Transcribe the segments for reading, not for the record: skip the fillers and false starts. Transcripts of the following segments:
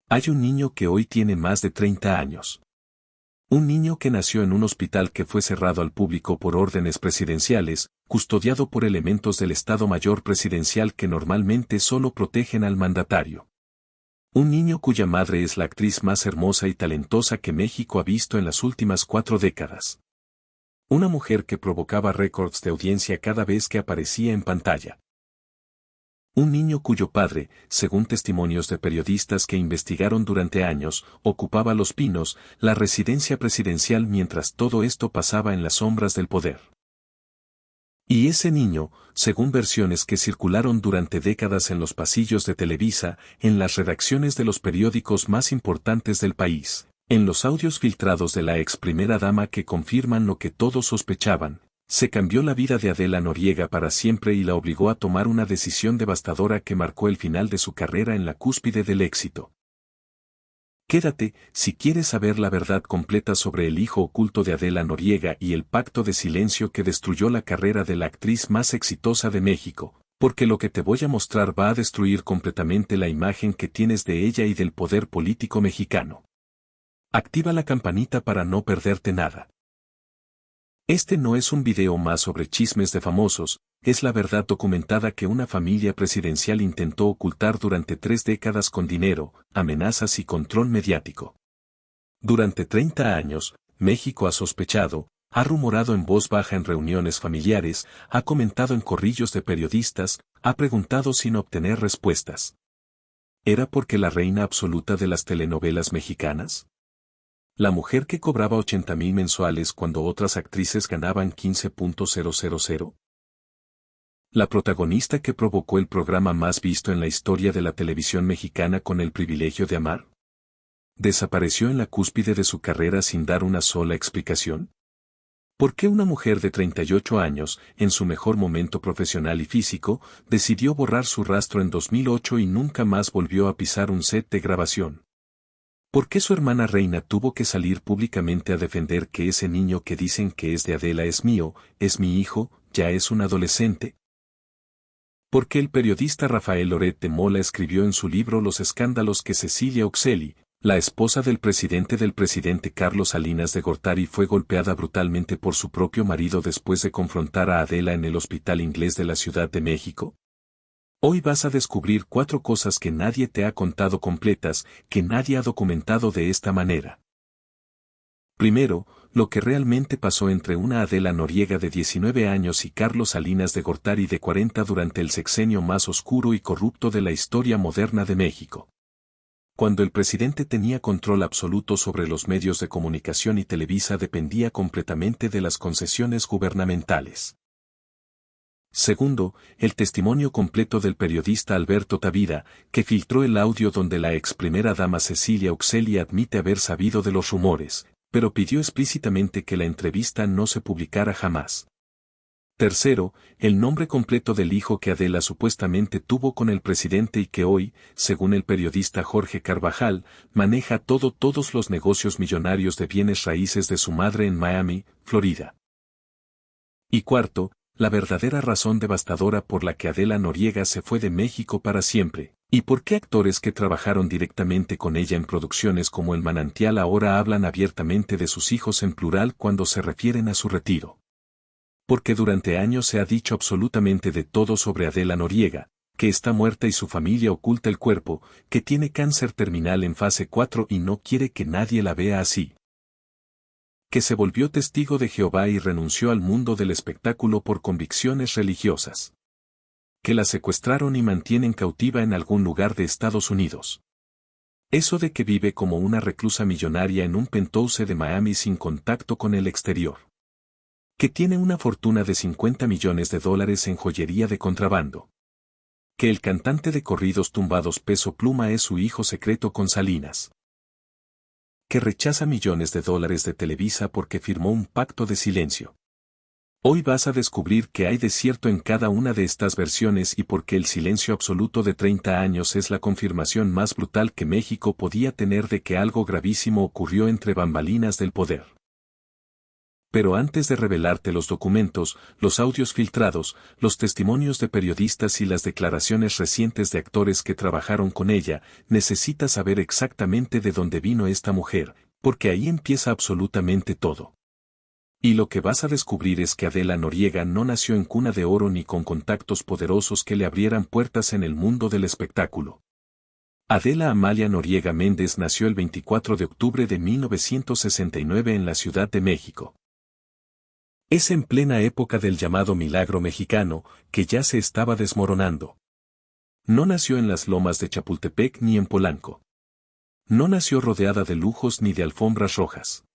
Hay un niño que hoy tiene más de 30 años. Un niño que nació en un hospital que fue cerrado al público por órdenes presidenciales, custodiado por elementos del Estado Mayor Presidencial que normalmente solo protegen al mandatario. Un niño cuya madre es la actriz más hermosa y talentosa que México ha visto en las últimas 4 décadas. Una mujer que provocaba récords de audiencia cada vez que aparecía en pantalla. Un niño cuyo padre, según testimonios de periodistas que investigaron durante años, ocupaba Los Pinos, la residencia presidencial mientras todo esto pasaba en las sombras del poder. Y ese niño, según versiones que circularon durante décadas en los pasillos de Televisa, en las redacciones de los periódicos más importantes del país, en los audios filtrados de la ex primera dama que confirman lo que todos sospechaban, se cambió la vida de Adela Noriega para siempre y la obligó a tomar una decisión devastadora que marcó el final de su carrera en la cúspide del éxito. Quédate, si quieres saber la verdad completa sobre el hijo oculto de Adela Noriega y el pacto de silencio que destruyó la carrera de la actriz más exitosa de México, porque lo que te voy a mostrar va a destruir completamente la imagen que tienes de ella y del poder político mexicano. Activa la campanita para no perderte nada. Este no es un video más sobre chismes de famosos, es la verdad documentada que una familia presidencial intentó ocultar durante 3 décadas con dinero, amenazas y control mediático. Durante 30 años, México ha sospechado, ha rumorado en voz baja en reuniones familiares, ha comentado en corrillos de periodistas, ha preguntado sin obtener respuestas. ¿Era porque la reina absoluta de las telenovelas mexicanas? La mujer que cobraba 80,000 mensuales cuando otras actrices ganaban 15,000. La protagonista que provocó el programa más visto en la historia de la televisión mexicana con El privilegio de amar. ¿Desapareció en la cúspide de su carrera sin dar una sola explicación? ¿Por qué una mujer de 38 años, en su mejor momento profesional y físico, decidió borrar su rastro en 2008 y nunca más volvió a pisar un set de grabación? ¿Por qué su hermana Reina tuvo que salir públicamente a defender que ese niño que dicen que es de Adela es mío, es mi hijo, ya es un adolescente? ¿Por qué el periodista Rafael Loret de Mola escribió en su libro Los escándalos que Cecilia Uxelli, la esposa del presidente Carlos Salinas de Gortari, fue golpeada brutalmente por su propio marido después de confrontar a Adela en el Hospital Inglés de la Ciudad de México? Hoy vas a descubrir 4 cosas que nadie te ha contado completas, que nadie ha documentado de esta manera. Primero, lo que realmente pasó entre una Adela Noriega de 19 años y Carlos Salinas de Gortari de 40 durante el sexenio más oscuro y corrupto de la historia moderna de México. Cuando el presidente tenía control absoluto sobre los medios de comunicación y Televisa dependía completamente de las concesiones gubernamentales. Segundo, el testimonio completo del periodista Alberto Tavira, que filtró el audio donde la ex primera dama Cecilia Uxelli admite haber sabido de los rumores, pero pidió explícitamente que la entrevista no se publicara jamás. Tercero, el nombre completo del hijo que Adela supuestamente tuvo con el presidente y que hoy, según el periodista Jorge Carvajal, maneja todos los negocios millonarios de bienes raíces de su madre en Miami, Florida. Y cuarto, la verdadera razón devastadora por la que Adela Noriega se fue de México para siempre, y por qué actores que trabajaron directamente con ella en producciones como El Manantial ahora hablan abiertamente de sus hijos en plural cuando se refieren a su retiro. Porque durante años se ha dicho absolutamente de todo sobre Adela Noriega, que está muerta y su familia oculta el cuerpo, que tiene cáncer terminal en fase 4 y no quiere que nadie la vea así. Que se volvió testigo de Jehová y renunció al mundo del espectáculo por convicciones religiosas. Que la secuestraron y mantienen cautiva en algún lugar de Estados Unidos. Eso de que vive como una reclusa millonaria en un penthouse de Miami sin contacto con el exterior. Que tiene una fortuna de $50 millones en joyería de contrabando. Que el cantante de corridos tumbados Peso Pluma es su hijo secreto con Salinas. Que rechaza $millones de Televisa porque firmó un pacto de silencio. Hoy vas a descubrir qué hay de cierto en cada una de estas versiones y por qué el silencio absoluto de 30 años es la confirmación más brutal que México podía tener de que algo gravísimo ocurrió entre bambalinas del poder. Pero antes de revelarte los documentos, los audios filtrados, los testimonios de periodistas y las declaraciones recientes de actores que trabajaron con ella, necesitas saber exactamente de dónde vino esta mujer, porque ahí empieza absolutamente todo. Y lo que vas a descubrir es que Adela Noriega no nació en cuna de oro ni con contactos poderosos que le abrieran puertas en el mundo del espectáculo. Adela Amalia Noriega Méndez nació el 24 de octubre de 1969 en la Ciudad de México. Es en plena época del llamado milagro mexicano, que ya se estaba desmoronando. No nació en las lomas de Chapultepec ni en Polanco. No nació rodeada de lujos ni de alfombras rojas.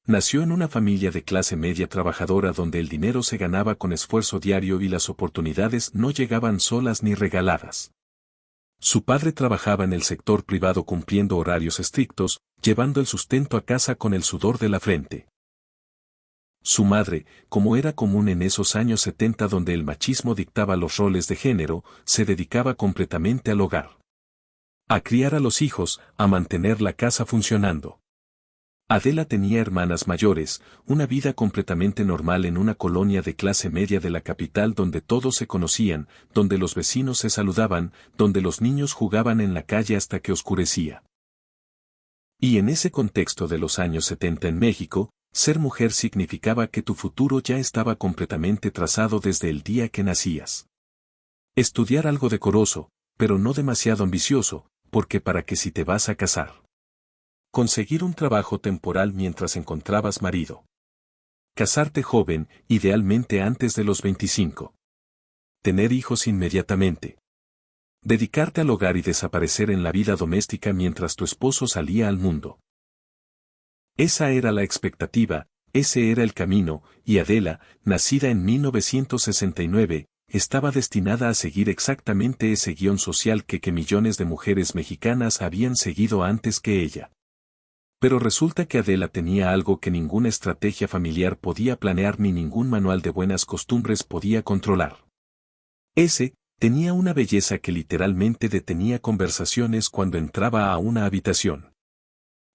Nació en una familia de clase media trabajadora donde el dinero se ganaba con esfuerzo diario y las oportunidades no llegaban solas ni regaladas. Su padre trabajaba en el sector privado cumpliendo horarios estrictos, llevando el sustento a casa con el sudor de la frente. Su madre, como era común en esos años 70 donde el machismo dictaba los roles de género, se dedicaba completamente al hogar. A criar a los hijos, a mantener la casa funcionando. Adela tenía hermanas mayores, una vida completamente normal en una colonia de clase media de la capital donde todos se conocían, donde los vecinos se saludaban, donde los niños jugaban en la calle hasta que oscurecía. Y en ese contexto de los años 70 en México, ser mujer significaba que tu futuro ya estaba completamente trazado desde el día que nacías. Estudiar algo decoroso, pero no demasiado ambicioso, porque para qué si te vas a casar. Conseguir un trabajo temporal mientras encontrabas marido. Casarte joven, idealmente antes de los 25. Tener hijos inmediatamente. Dedicarte al hogar y desaparecer en la vida doméstica mientras tu esposo salía al mundo. Esa era la expectativa, ese era el camino, y Adela, nacida en 1969, estaba destinada a seguir exactamente ese guión social que millones de mujeres mexicanas habían seguido antes que ella. Pero resulta que Adela tenía algo que ninguna estrategia familiar podía planear ni ningún manual de buenas costumbres podía controlar. Tenía una belleza que literalmente detenía conversaciones cuando entraba a una habitación.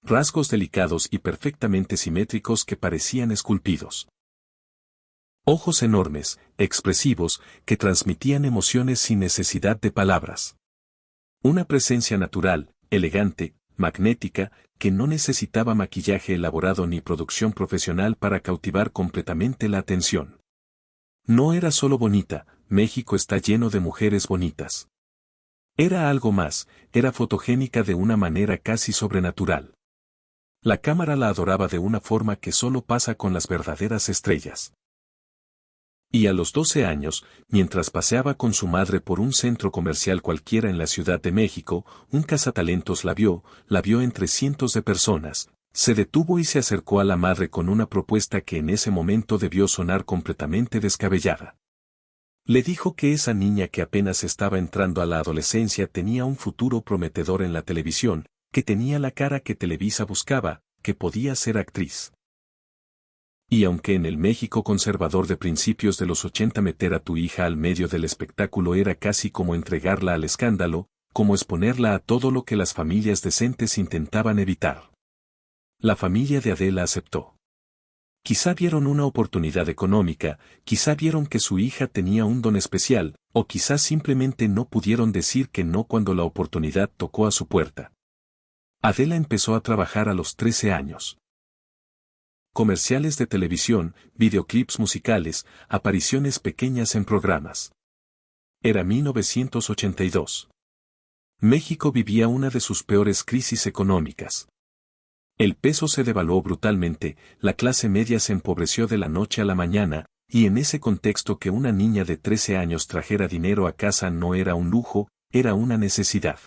Rasgos delicados y perfectamente simétricos que parecían esculpidos. Ojos enormes, expresivos, que transmitían emociones sin necesidad de palabras. Una presencia natural, elegante, magnética, que no necesitaba maquillaje elaborado ni producción profesional para cautivar completamente la atención. No era solo bonita, México está lleno de mujeres bonitas. Era algo más, era fotogénica de una manera casi sobrenatural. La cámara la adoraba de una forma que solo pasa con las verdaderas estrellas. Y a los 12 años, mientras paseaba con su madre por un centro comercial cualquiera en la Ciudad de México, un cazatalentos la vio entre cientos de personas, se detuvo y se acercó a la madre con una propuesta que en ese momento debió sonar completamente descabellada. Le dijo que esa niña que apenas estaba entrando a la adolescencia tenía un futuro prometedor en la televisión, que tenía la cara que Televisa buscaba, que podía ser actriz. Y aunque en el México conservador de principios de los 80 meter a tu hija al medio del espectáculo era casi como entregarla al escándalo, como exponerla a todo lo que las familias decentes intentaban evitar. La familia de Adela aceptó. Quizá vieron una oportunidad económica, quizá vieron que su hija tenía un don especial, o quizá simplemente no pudieron decir que no cuando la oportunidad tocó a su puerta. Adela empezó a trabajar a los 13 años. Comerciales de televisión, videoclips musicales, apariciones pequeñas en programas. Era 1982. México vivía una de sus peores crisis económicas. El peso se devaluó brutalmente, la clase media se empobreció de la noche a la mañana, y en ese contexto que una niña de 13 años trajera dinero a casa no era un lujo, era una necesidad.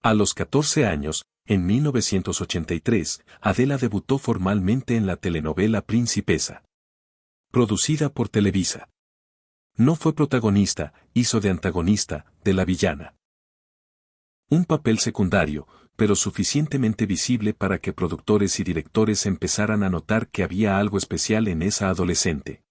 A los 14 años, en 1983, Adela debutó formalmente en la telenovela Principesa. Producida por Televisa. No fue protagonista, hizo de antagonista, de la villana. Un papel secundario, pero suficientemente visible para que productores y directores empezaran a notar que había algo especial en esa adolescente.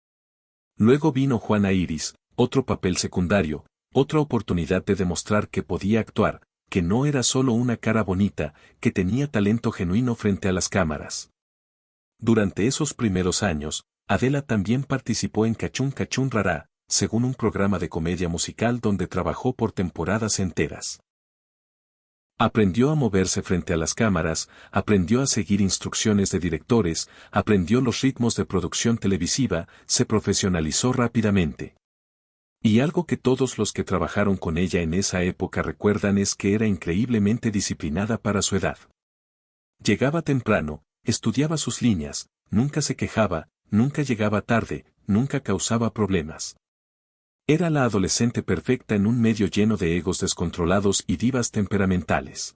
Luego vino Juana Iris, otro papel secundario, otra oportunidad de demostrar que podía actuar, que no era solo una cara bonita, que tenía talento genuino frente a las cámaras. Durante esos primeros años, Adela también participó en Cachún Cachún Rará, según un programa de comedia musical donde trabajó por temporadas enteras. Aprendió a moverse frente a las cámaras, aprendió a seguir instrucciones de directores, aprendió los ritmos de producción televisiva, se profesionalizó rápidamente. Y algo que todos los que trabajaron con ella en esa época recuerdan es que era increíblemente disciplinada para su edad. Llegaba temprano, estudiaba sus líneas, nunca se quejaba, nunca llegaba tarde, nunca causaba problemas. Era la adolescente perfecta en un medio lleno de egos descontrolados y divas temperamentales.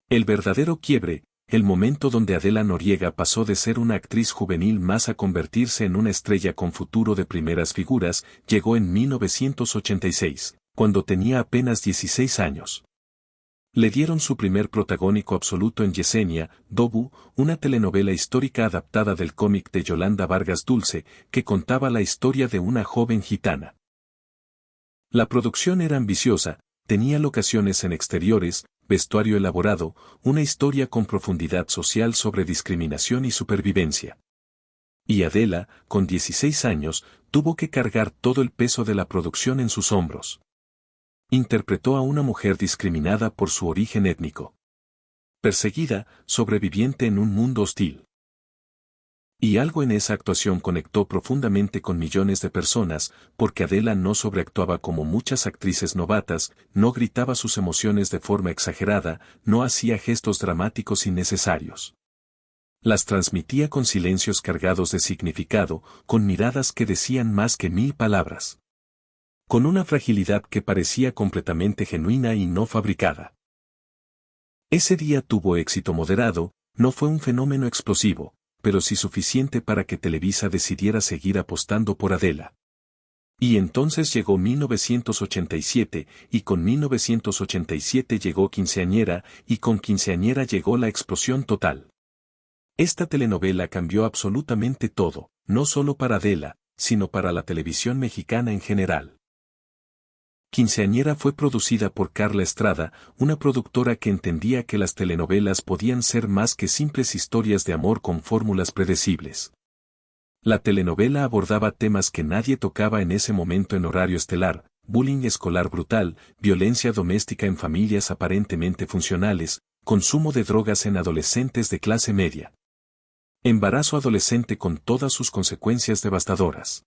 El verdadero quiebre, el momento donde Adela Noriega pasó de ser una actriz juvenil más a convertirse en una estrella con futuro de primeras figuras, llegó en 1986, cuando tenía apenas 16 años. Le dieron su primer protagónico absoluto en Yesenia, Dobu, una telenovela histórica adaptada del cómic de Yolanda Vargas Dulce, que contaba la historia de una joven gitana. La producción era ambiciosa, tenía locaciones en exteriores, vestuario elaborado, una historia con profundidad social sobre discriminación y supervivencia. Y Adela, con 16 años, tuvo que cargar todo el peso de la producción en sus hombros. Interpretó a una mujer discriminada por su origen étnico. Perseguida, sobreviviente en un mundo hostil. Y algo en esa actuación conectó profundamente con millones de personas, porque Adela no sobreactuaba como muchas actrices novatas, no gritaba sus emociones de forma exagerada, no hacía gestos dramáticos innecesarios. Las transmitía con silencios cargados de significado, con miradas que decían más que 1000 palabras. Con una fragilidad que parecía completamente genuina y no fabricada. Ese día tuvo éxito moderado, no fue un fenómeno explosivo, pero sí suficiente para que Televisa decidiera seguir apostando por Adela. Y entonces llegó 1987, y con 1987 llegó Quinceañera, y con Quinceañera llegó la explosión total. Esta telenovela cambió absolutamente todo, no solo para Adela, sino para la televisión mexicana en general. Quinceañera fue producida por Carla Estrada, una productora que entendía que las telenovelas podían ser más que simples historias de amor con fórmulas predecibles. La telenovela abordaba temas que nadie tocaba en ese momento en horario estelar: bullying escolar brutal, violencia doméstica en familias aparentemente funcionales, consumo de drogas en adolescentes de clase media. Embarazo adolescente con todas sus consecuencias devastadoras.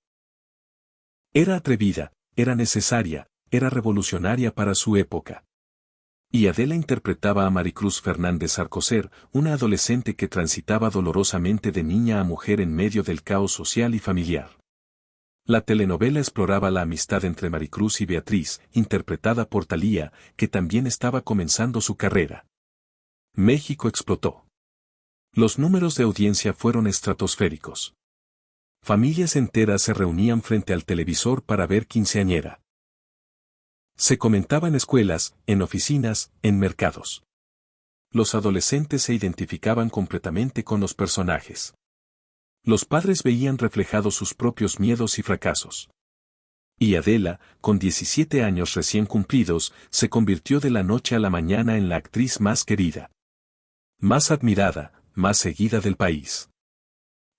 Era atrevida, era necesaria, era revolucionaria para su época. Y Adela interpretaba a Maricruz Fernández Alcocer, una adolescente que transitaba dolorosamente de niña a mujer en medio del caos social y familiar. La telenovela exploraba la amistad entre Maricruz y Beatriz, interpretada por Thalía, que también estaba comenzando su carrera. México explotó. Los números de audiencia fueron estratosféricos. Familias enteras se reunían frente al televisor para ver Quinceañera. Se comentaba en escuelas, en oficinas, en mercados. Los adolescentes se identificaban completamente con los personajes. Los padres veían reflejados sus propios miedos y fracasos. Y Adela, con 17 años recién cumplidos, se convirtió de la noche a la mañana en la actriz más querida, más admirada, más seguida del país.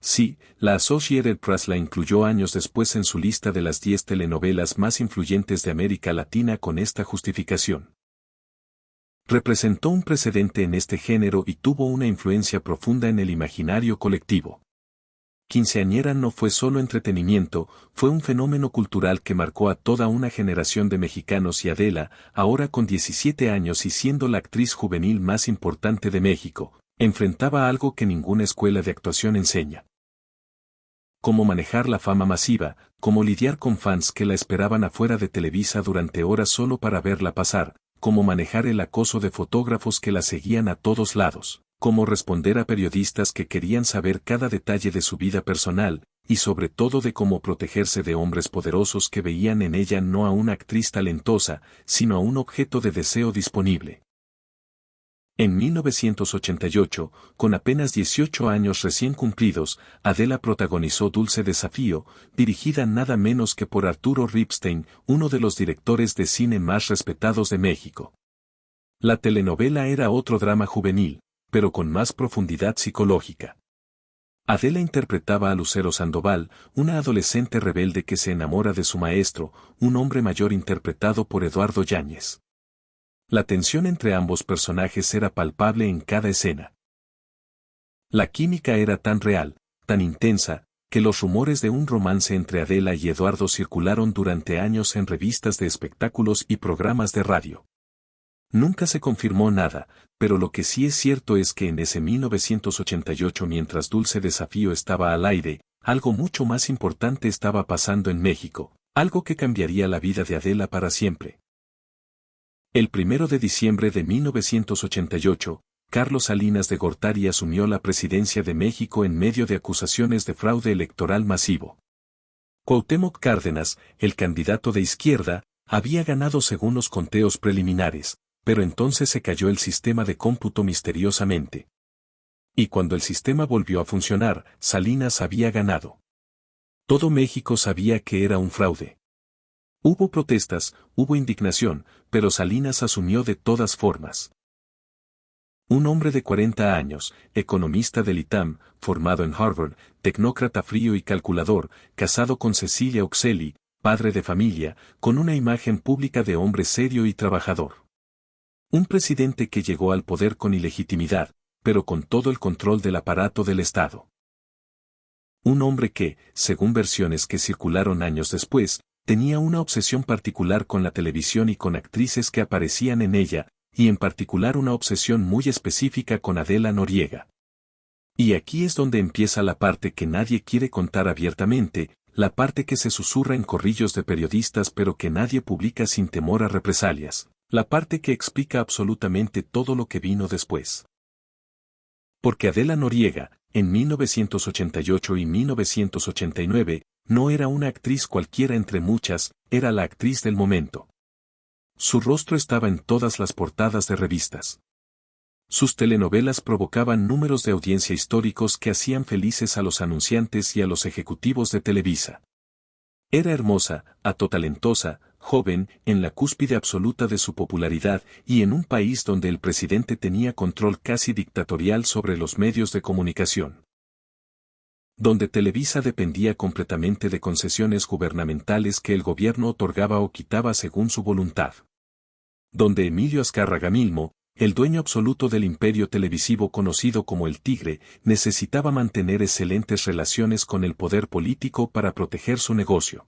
Sí, la Associated Press la incluyó años después en su lista de las 10 telenovelas más influyentes de América Latina con esta justificación. Representó un precedente en este género y tuvo una influencia profunda en el imaginario colectivo. Quinceañera no fue solo entretenimiento, fue un fenómeno cultural que marcó a toda una generación de mexicanos, y Adela, ahora con 17 años y siendo la actriz juvenil más importante de México, enfrentaba algo que ninguna escuela de actuación enseña. Cómo manejar la fama masiva, cómo lidiar con fans que la esperaban afuera de Televisa durante horas solo para verla pasar, cómo manejar el acoso de fotógrafos que la seguían a todos lados, cómo responder a periodistas que querían saber cada detalle de su vida personal, y sobre todo de cómo protegerse de hombres poderosos que veían en ella no a una actriz talentosa, sino a un objeto de deseo disponible. En 1988, con apenas 18 años recién cumplidos, Adela protagonizó Dulce Desafío, dirigida nada menos que por Arturo Ripstein, uno de los directores de cine más respetados de México. La telenovela era otro drama juvenil, pero con más profundidad psicológica. Adela interpretaba a Lucero Sandoval, una adolescente rebelde que se enamora de su maestro, un hombre mayor interpretado por Eduardo Yáñez. La tensión entre ambos personajes era palpable en cada escena. La química era tan real, tan intensa, que los rumores de un romance entre Adela y Eduardo circularon durante años en revistas de espectáculos y programas de radio. Nunca se confirmó nada, pero lo que sí es cierto es que en ese 1988, mientras Dulce Desafío estaba al aire, algo mucho más importante estaba pasando en México, algo que cambiaría la vida de Adela para siempre. El 1 de diciembre de 1988, Carlos Salinas de Gortari asumió la presidencia de México en medio de acusaciones de fraude electoral masivo. Cuauhtémoc Cárdenas, el candidato de izquierda, había ganado según los conteos preliminares, pero entonces se cayó el sistema de cómputo misteriosamente. Y cuando el sistema volvió a funcionar, Salinas había ganado. Todo México sabía que era un fraude. Hubo protestas, hubo indignación, pero Salinas asumió de todas formas. Un hombre de 40 años, economista del ITAM, formado en Harvard, tecnócrata frío y calculador, casado con Cecilia Oxelli, padre de familia, con una imagen pública de hombre serio y trabajador. Un presidente que llegó al poder con ilegitimidad, pero con todo el control del aparato del Estado. Un hombre que, según versiones que circularon años después, tenía una obsesión particular con la televisión y con actrices que aparecían en ella, y en particular una obsesión muy específica con Adela Noriega. Y aquí es donde empieza la parte que nadie quiere contar abiertamente, la parte que se susurra en corrillos de periodistas pero que nadie publica sin temor a represalias, la parte que explica absolutamente todo lo que vino después. Porque Adela Noriega, en 1988 y 1989, no era una actriz cualquiera entre muchas, era la actriz del momento. Su rostro estaba en todas las portadas de revistas. Sus telenovelas provocaban números de audiencia históricos que hacían felices a los anunciantes y a los ejecutivos de Televisa. Era hermosa, talentosa, joven, en la cúspide absoluta de su popularidad y en un país donde el presidente tenía control casi dictatorial sobre los medios de comunicación. Donde Televisa dependía completamente de concesiones gubernamentales que el gobierno otorgaba o quitaba según su voluntad. Donde Emilio Azcárraga Milmo, el dueño absoluto del imperio televisivo conocido como el Tigre, necesitaba mantener excelentes relaciones con el poder político para proteger su negocio.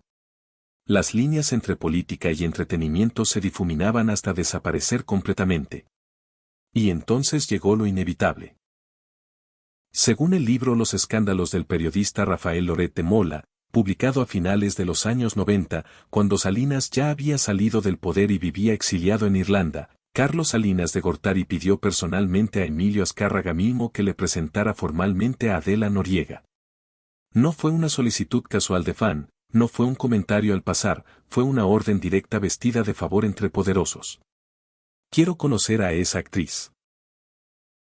Las líneas entre política y entretenimiento se difuminaban hasta desaparecer completamente. Y entonces llegó lo inevitable. Según el libro Los escándalos del periodista Rafael Lorete Mola, publicado a finales de los años 90, cuando Salinas ya había salido del poder y vivía exiliado en Irlanda, Carlos Salinas de Gortari pidió personalmente a Emilio Azcárraga Milmo que le presentara formalmente a Adela Noriega. No fue una solicitud casual de fan, no fue un comentario al pasar, fue una orden directa vestida de favor entre poderosos. Quiero conocer a esa actriz.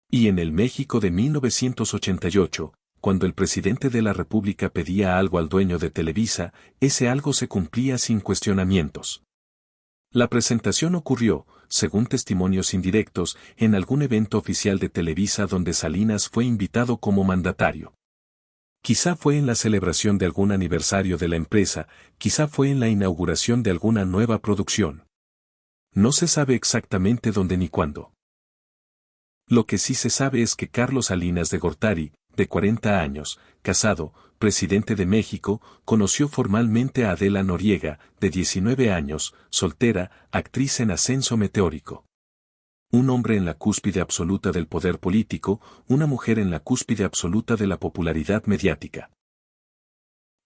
Y en el México de 1988, cuando el presidente de la República pedía algo al dueño de Televisa, ese algo se cumplía sin cuestionamientos. La presentación ocurrió, según testimonios indirectos, en algún evento oficial de Televisa donde Salinas fue invitado como mandatario. Quizá fue en la celebración de algún aniversario de la empresa, quizá fue en la inauguración de alguna nueva producción. No se sabe exactamente dónde ni cuándo. Lo que sí se sabe es que Carlos Salinas de Gortari, de 40 años, casado, presidente de México, conoció formalmente a Adela Noriega, de 19 años, soltera, actriz en ascenso meteórico. Un hombre en la cúspide absoluta del poder político, una mujer en la cúspide absoluta de la popularidad mediática.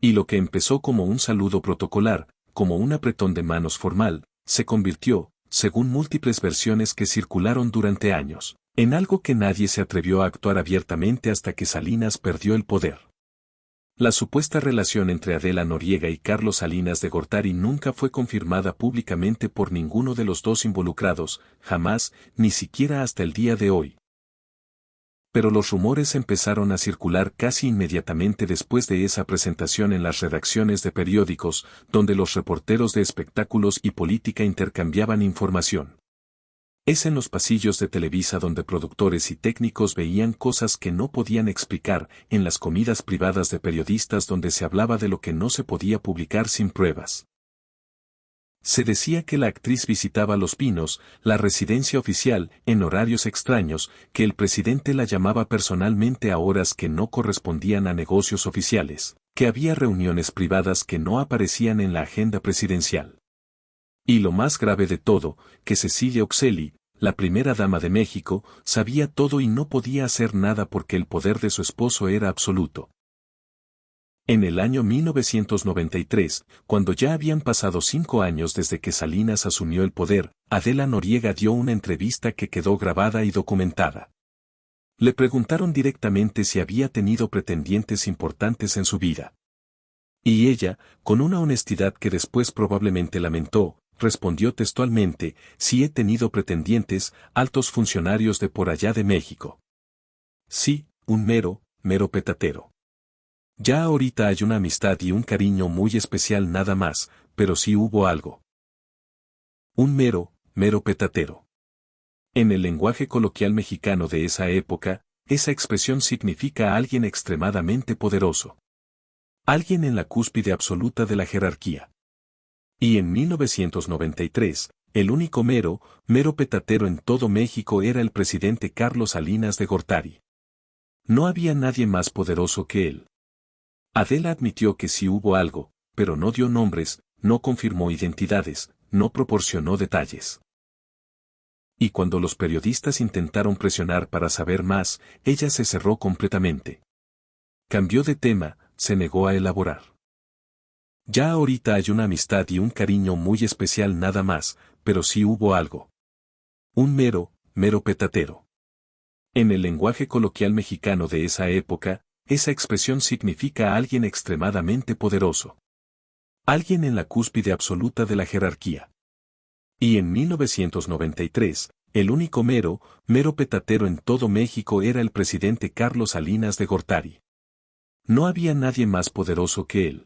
Y lo que empezó como un saludo protocolar, como un apretón de manos formal, se convirtió, según múltiples versiones que circularon durante años, en algo que nadie se atrevió a actuar abiertamente hasta que Salinas perdió el poder. La supuesta relación entre Adela Noriega y Carlos Salinas de Gortari nunca fue confirmada públicamente por ninguno de los dos involucrados, jamás, ni siquiera hasta el día de hoy. Pero los rumores empezaron a circular casi inmediatamente después de esa presentación en las redacciones de periódicos, donde los reporteros de espectáculos y política intercambiaban información. Es en los pasillos de Televisa donde productores y técnicos veían cosas que no podían explicar, en las comidas privadas de periodistas donde se hablaba de lo que no se podía publicar sin pruebas. Se decía que la actriz visitaba Los Pinos, la residencia oficial, en horarios extraños, que el presidente la llamaba personalmente a horas que no correspondían a negocios oficiales, que había reuniones privadas que no aparecían en la agenda presidencial. Y lo más grave de todo, que Cecilia Uxelli, la primera dama de México, sabía todo y no podía hacer nada porque el poder de su esposo era absoluto. En el año 1993, cuando ya habían pasado 5 años desde que Salinas asumió el poder, Adela Noriega dio una entrevista que quedó grabada y documentada. Le preguntaron directamente si había tenido pretendientes importantes en su vida. Y ella, con una honestidad que después probablemente lamentó, respondió textualmente: sí he tenido pretendientes, altos funcionarios de por allá de México. Sí, un mero petatero. Ya ahorita hay una amistad y un cariño muy especial nada más, pero sí hubo algo. Un mero petatero. En el lenguaje coloquial mexicano de esa época, esa expresión significa a alguien extremadamente poderoso. Alguien en la cúspide absoluta de la jerarquía. Y en 1993, el único mero petatero en todo México era el presidente Carlos Salinas de Gortari. No había nadie más poderoso que él. Adela admitió que sí hubo algo, pero no dio nombres, no confirmó identidades, no proporcionó detalles. Y cuando los periodistas intentaron presionar para saber más, ella se cerró completamente. Cambió de tema, se negó a elaborar. Ya ahorita hay una amistad y un cariño muy especial nada más, pero sí hubo algo. Un mero petatero. En el lenguaje coloquial mexicano de esa época, esa expresión significa a alguien extremadamente poderoso. Alguien en la cúspide absoluta de la jerarquía. Y en 1993, el único mero petatero en todo México era el presidente Carlos Salinas de Gortari. No había nadie más poderoso que él.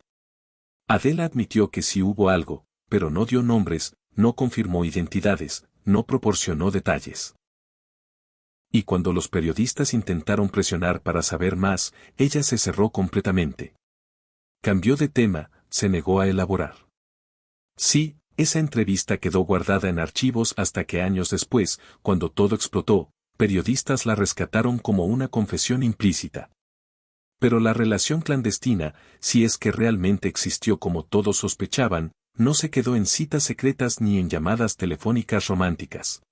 Adela admitió que sí hubo algo, pero no dio nombres, no confirmó identidades, no proporcionó detalles. Y cuando los periodistas intentaron presionar para saber más, ella se cerró completamente. Cambió de tema, se negó a elaborar. Sí, esa entrevista quedó guardada en archivos hasta que años después, cuando todo explotó, periodistas la rescataron como una confesión implícita. Pero la relación clandestina, si es que realmente existió como todos sospechaban, no se quedó en citas secretas ni en llamadas telefónicas románticas.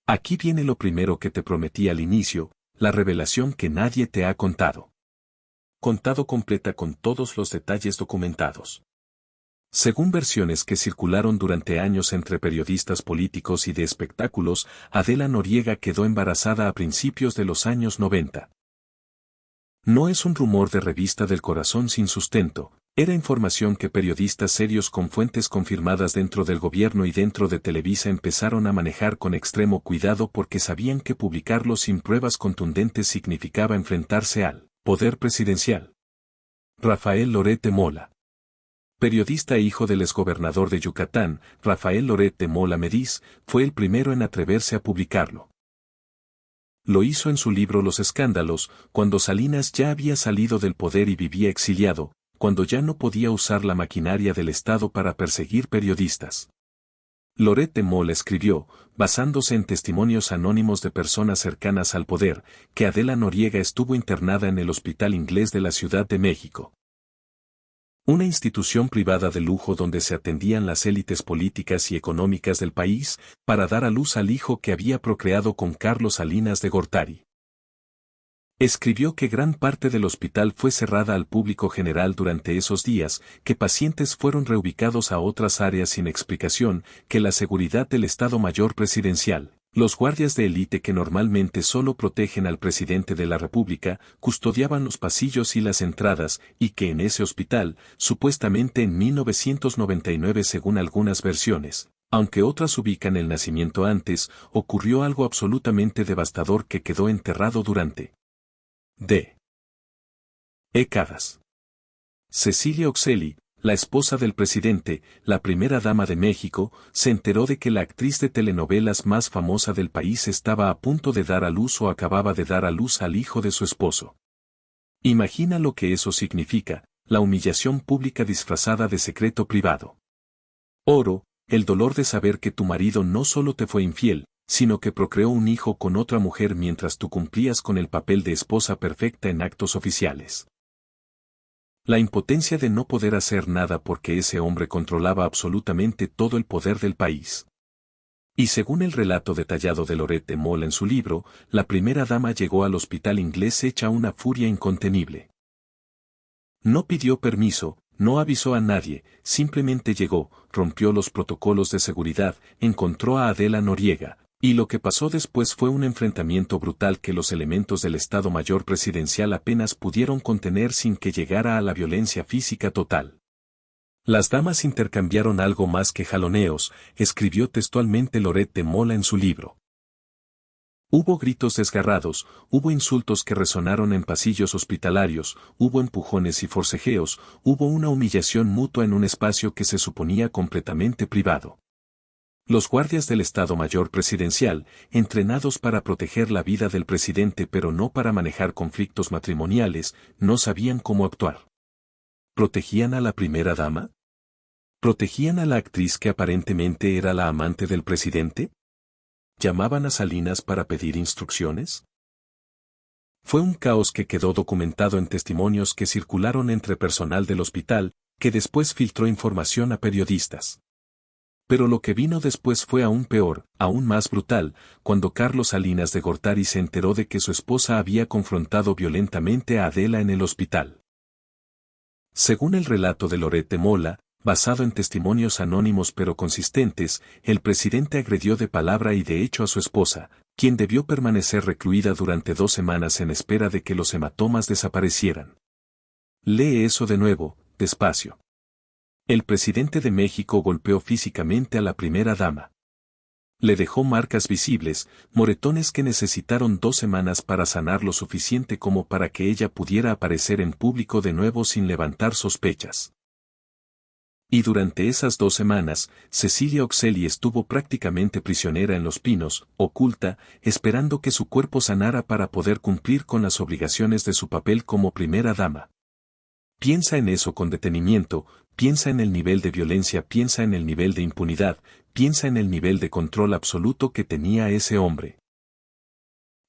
Aquí viene lo primero que te prometí al inicio, la revelación que nadie te ha contado. Contado completa con todos los detalles documentados. Según versiones que circularon durante años entre periodistas políticos y de espectáculos, Adela Noriega quedó embarazada a principios de los años 90. No es un rumor de revista del corazón sin sustento, era información que periodistas serios con fuentes confirmadas dentro del gobierno y dentro de Televisa empezaron a manejar con extremo cuidado porque sabían que publicarlo sin pruebas contundentes significaba enfrentarse al poder presidencial. Rafael Loret de Mola. Periodista e hijo del exgobernador de Yucatán, Rafael Loret de Mola Medís, fue el primero en atreverse a publicarlo. Lo hizo en su libro Los Escándalos, cuando Salinas ya había salido del poder y vivía exiliado, cuando ya no podía usar la maquinaria del Estado para perseguir periodistas. Loret de Mola escribió, basándose en testimonios anónimos de personas cercanas al poder, que Adela Noriega estuvo internada en el Hospital Inglés de la Ciudad de México. Una institución privada de lujo donde se atendían las élites políticas y económicas del país, para dar a luz al hijo que había procreado con Carlos Salinas de Gortari. Escribió que gran parte del hospital fue cerrada al público general durante esos días, que pacientes fueron reubicados a otras áreas sin explicación, que la seguridad del Estado Mayor Presidencial, los guardias de élite que normalmente solo protegen al presidente de la República, custodiaban los pasillos y las entradas, y que en ese hospital, supuestamente en 1999 según algunas versiones, aunque otras ubican el nacimiento antes, ocurrió algo absolutamente devastador que quedó enterrado durante décadas. Cecilia Uxelli, la esposa del presidente, la primera dama de México, se enteró de que la actriz de telenovelas más famosa del país estaba a punto de dar a luz o acababa de dar a luz al hijo de su esposo. Imagina lo que eso significa, la humillación pública disfrazada de secreto privado. Oro, el dolor de saber que tu marido no solo te fue infiel, sino que procreó un hijo con otra mujer mientras tú cumplías con el papel de esposa perfecta en actos oficiales. La impotencia de no poder hacer nada porque ese hombre controlaba absolutamente todo el poder del país. Y según el relato detallado de Loret de Mola en su libro, la primera dama llegó al hospital inglés hecha una furia incontenible. No pidió permiso, no avisó a nadie, simplemente llegó, rompió los protocolos de seguridad, encontró a Adela Noriega, y lo que pasó después fue un enfrentamiento brutal que los elementos del Estado Mayor Presidencial apenas pudieron contener sin que llegara a la violencia física total. Las damas intercambiaron algo más que jaloneos, escribió textualmente Loret de Mola en su libro. Hubo gritos desgarrados, hubo insultos que resonaron en pasillos hospitalarios, hubo empujones y forcejeos, hubo una humillación mutua en un espacio que se suponía completamente privado. Los guardias del Estado Mayor Presidencial, entrenados para proteger la vida del presidente pero no para manejar conflictos matrimoniales, no sabían cómo actuar. ¿Protegían a la primera dama? ¿Protegían a la actriz que aparentemente era la amante del presidente? ¿Llamaban a Salinas para pedir instrucciones? Fue un caos que quedó documentado en testimonios que circularon entre personal del hospital, que después filtró información a periodistas. Pero lo que vino después fue aún peor, aún más brutal, cuando Carlos Salinas de Gortari se enteró de que su esposa había confrontado violentamente a Adela en el hospital. Según el relato de Loret de Mola, basado en testimonios anónimos pero consistentes, el presidente agredió de palabra y de hecho a su esposa, quien debió permanecer recluida durante 2 semanas en espera de que los hematomas desaparecieran. Lee eso de nuevo, despacio. El presidente de México golpeó físicamente a la primera dama. Le dejó marcas visibles, moretones que necesitaron 2 semanas para sanar lo suficiente como para que ella pudiera aparecer en público de nuevo sin levantar sospechas. Y durante esas 2 semanas, Cecilia Oxelli estuvo prácticamente prisionera en Los Pinos, oculta, esperando que su cuerpo sanara para poder cumplir con las obligaciones de su papel como primera dama. Piensa en eso con detenimiento, piensa en el nivel de violencia, piensa en el nivel de impunidad, piensa en el nivel de control absoluto que tenía ese hombre.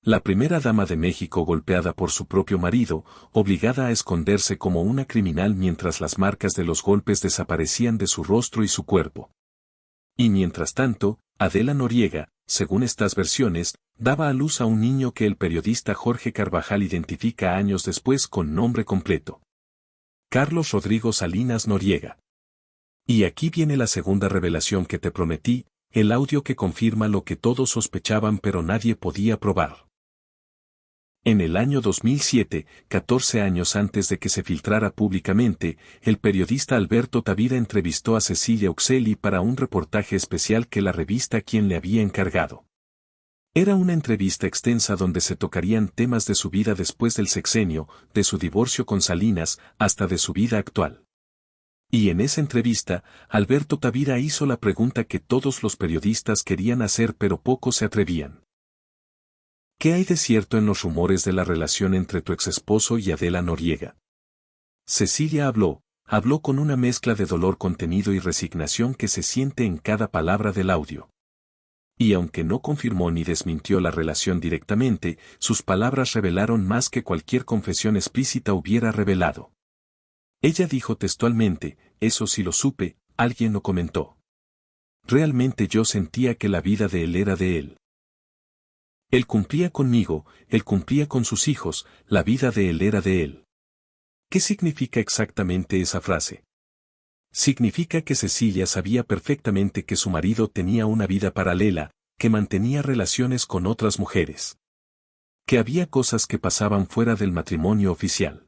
La primera dama de México golpeada por su propio marido, obligada a esconderse como una criminal mientras las marcas de los golpes desaparecían de su rostro y su cuerpo. Y mientras tanto, Adela Noriega, según estas versiones, daba a luz a un niño que el periodista Jorge Carvajal identifica años después con nombre completo. Carlos Rodrigo Salinas Noriega. Y aquí viene la segunda revelación que te prometí, el audio que confirma lo que todos sospechaban pero nadie podía probar. En el año 2007, 14 años antes de que se filtrara públicamente, el periodista Alberto Tavira entrevistó a Cecilia Oxelli para un reportaje especial que la revista Quién le había encargado. Era una entrevista extensa donde se tocarían temas de su vida después del sexenio, de su divorcio con Salinas, hasta de su vida actual. Y en esa entrevista, Alberto Tavira hizo la pregunta que todos los periodistas querían hacer pero pocos se atrevían. ¿Qué hay de cierto en los rumores de la relación entre tu exesposo y Adela Noriega? Cecilia habló con una mezcla de dolor contenido y resignación que se siente en cada palabra del audio. Y aunque no confirmó ni desmintió la relación directamente, sus palabras revelaron más que cualquier confesión explícita hubiera revelado. Ella dijo textualmente, eso sí lo supe, alguien lo comentó. Realmente yo sentía que la vida de él era de él. Él cumplía conmigo, él cumplía con sus hijos, la vida de él era de él. ¿Qué significa exactamente esa frase? Significa que Cecilia sabía perfectamente que su marido tenía una vida paralela, que mantenía relaciones con otras mujeres. Que había cosas que pasaban fuera del matrimonio oficial.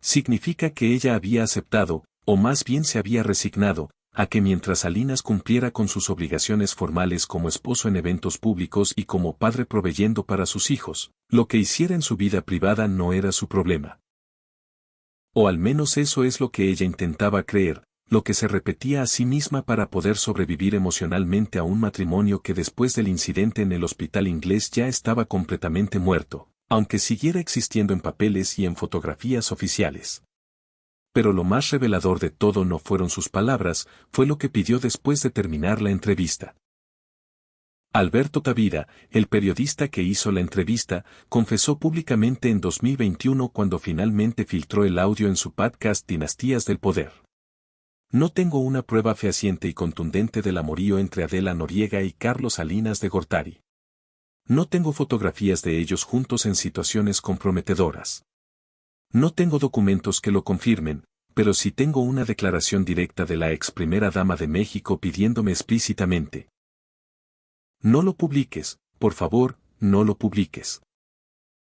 Significa que ella había aceptado, o más bien se había resignado, a que mientras Salinas cumpliera con sus obligaciones formales como esposo en eventos públicos y como padre proveyendo para sus hijos, lo que hiciera en su vida privada no era su problema. O al menos eso es lo que ella intentaba creer, lo que se repetía a sí misma para poder sobrevivir emocionalmente a un matrimonio que después del incidente en el hospital inglés ya estaba completamente muerto, aunque siguiera existiendo en papeles y en fotografías oficiales. Pero lo más revelador de todo no fueron sus palabras, fue lo que pidió después de terminar la entrevista. Alberto Tavira, el periodista que hizo la entrevista, confesó públicamente en 2021 cuando finalmente filtró el audio en su podcast Dinastías del Poder. No tengo una prueba fehaciente y contundente del amorío entre Adela Noriega y Carlos Salinas de Gortari. No tengo fotografías de ellos juntos en situaciones comprometedoras. No tengo documentos que lo confirmen, pero sí tengo una declaración directa de la ex primera dama de México pidiéndome explícitamente: no lo publiques, por favor, no lo publiques.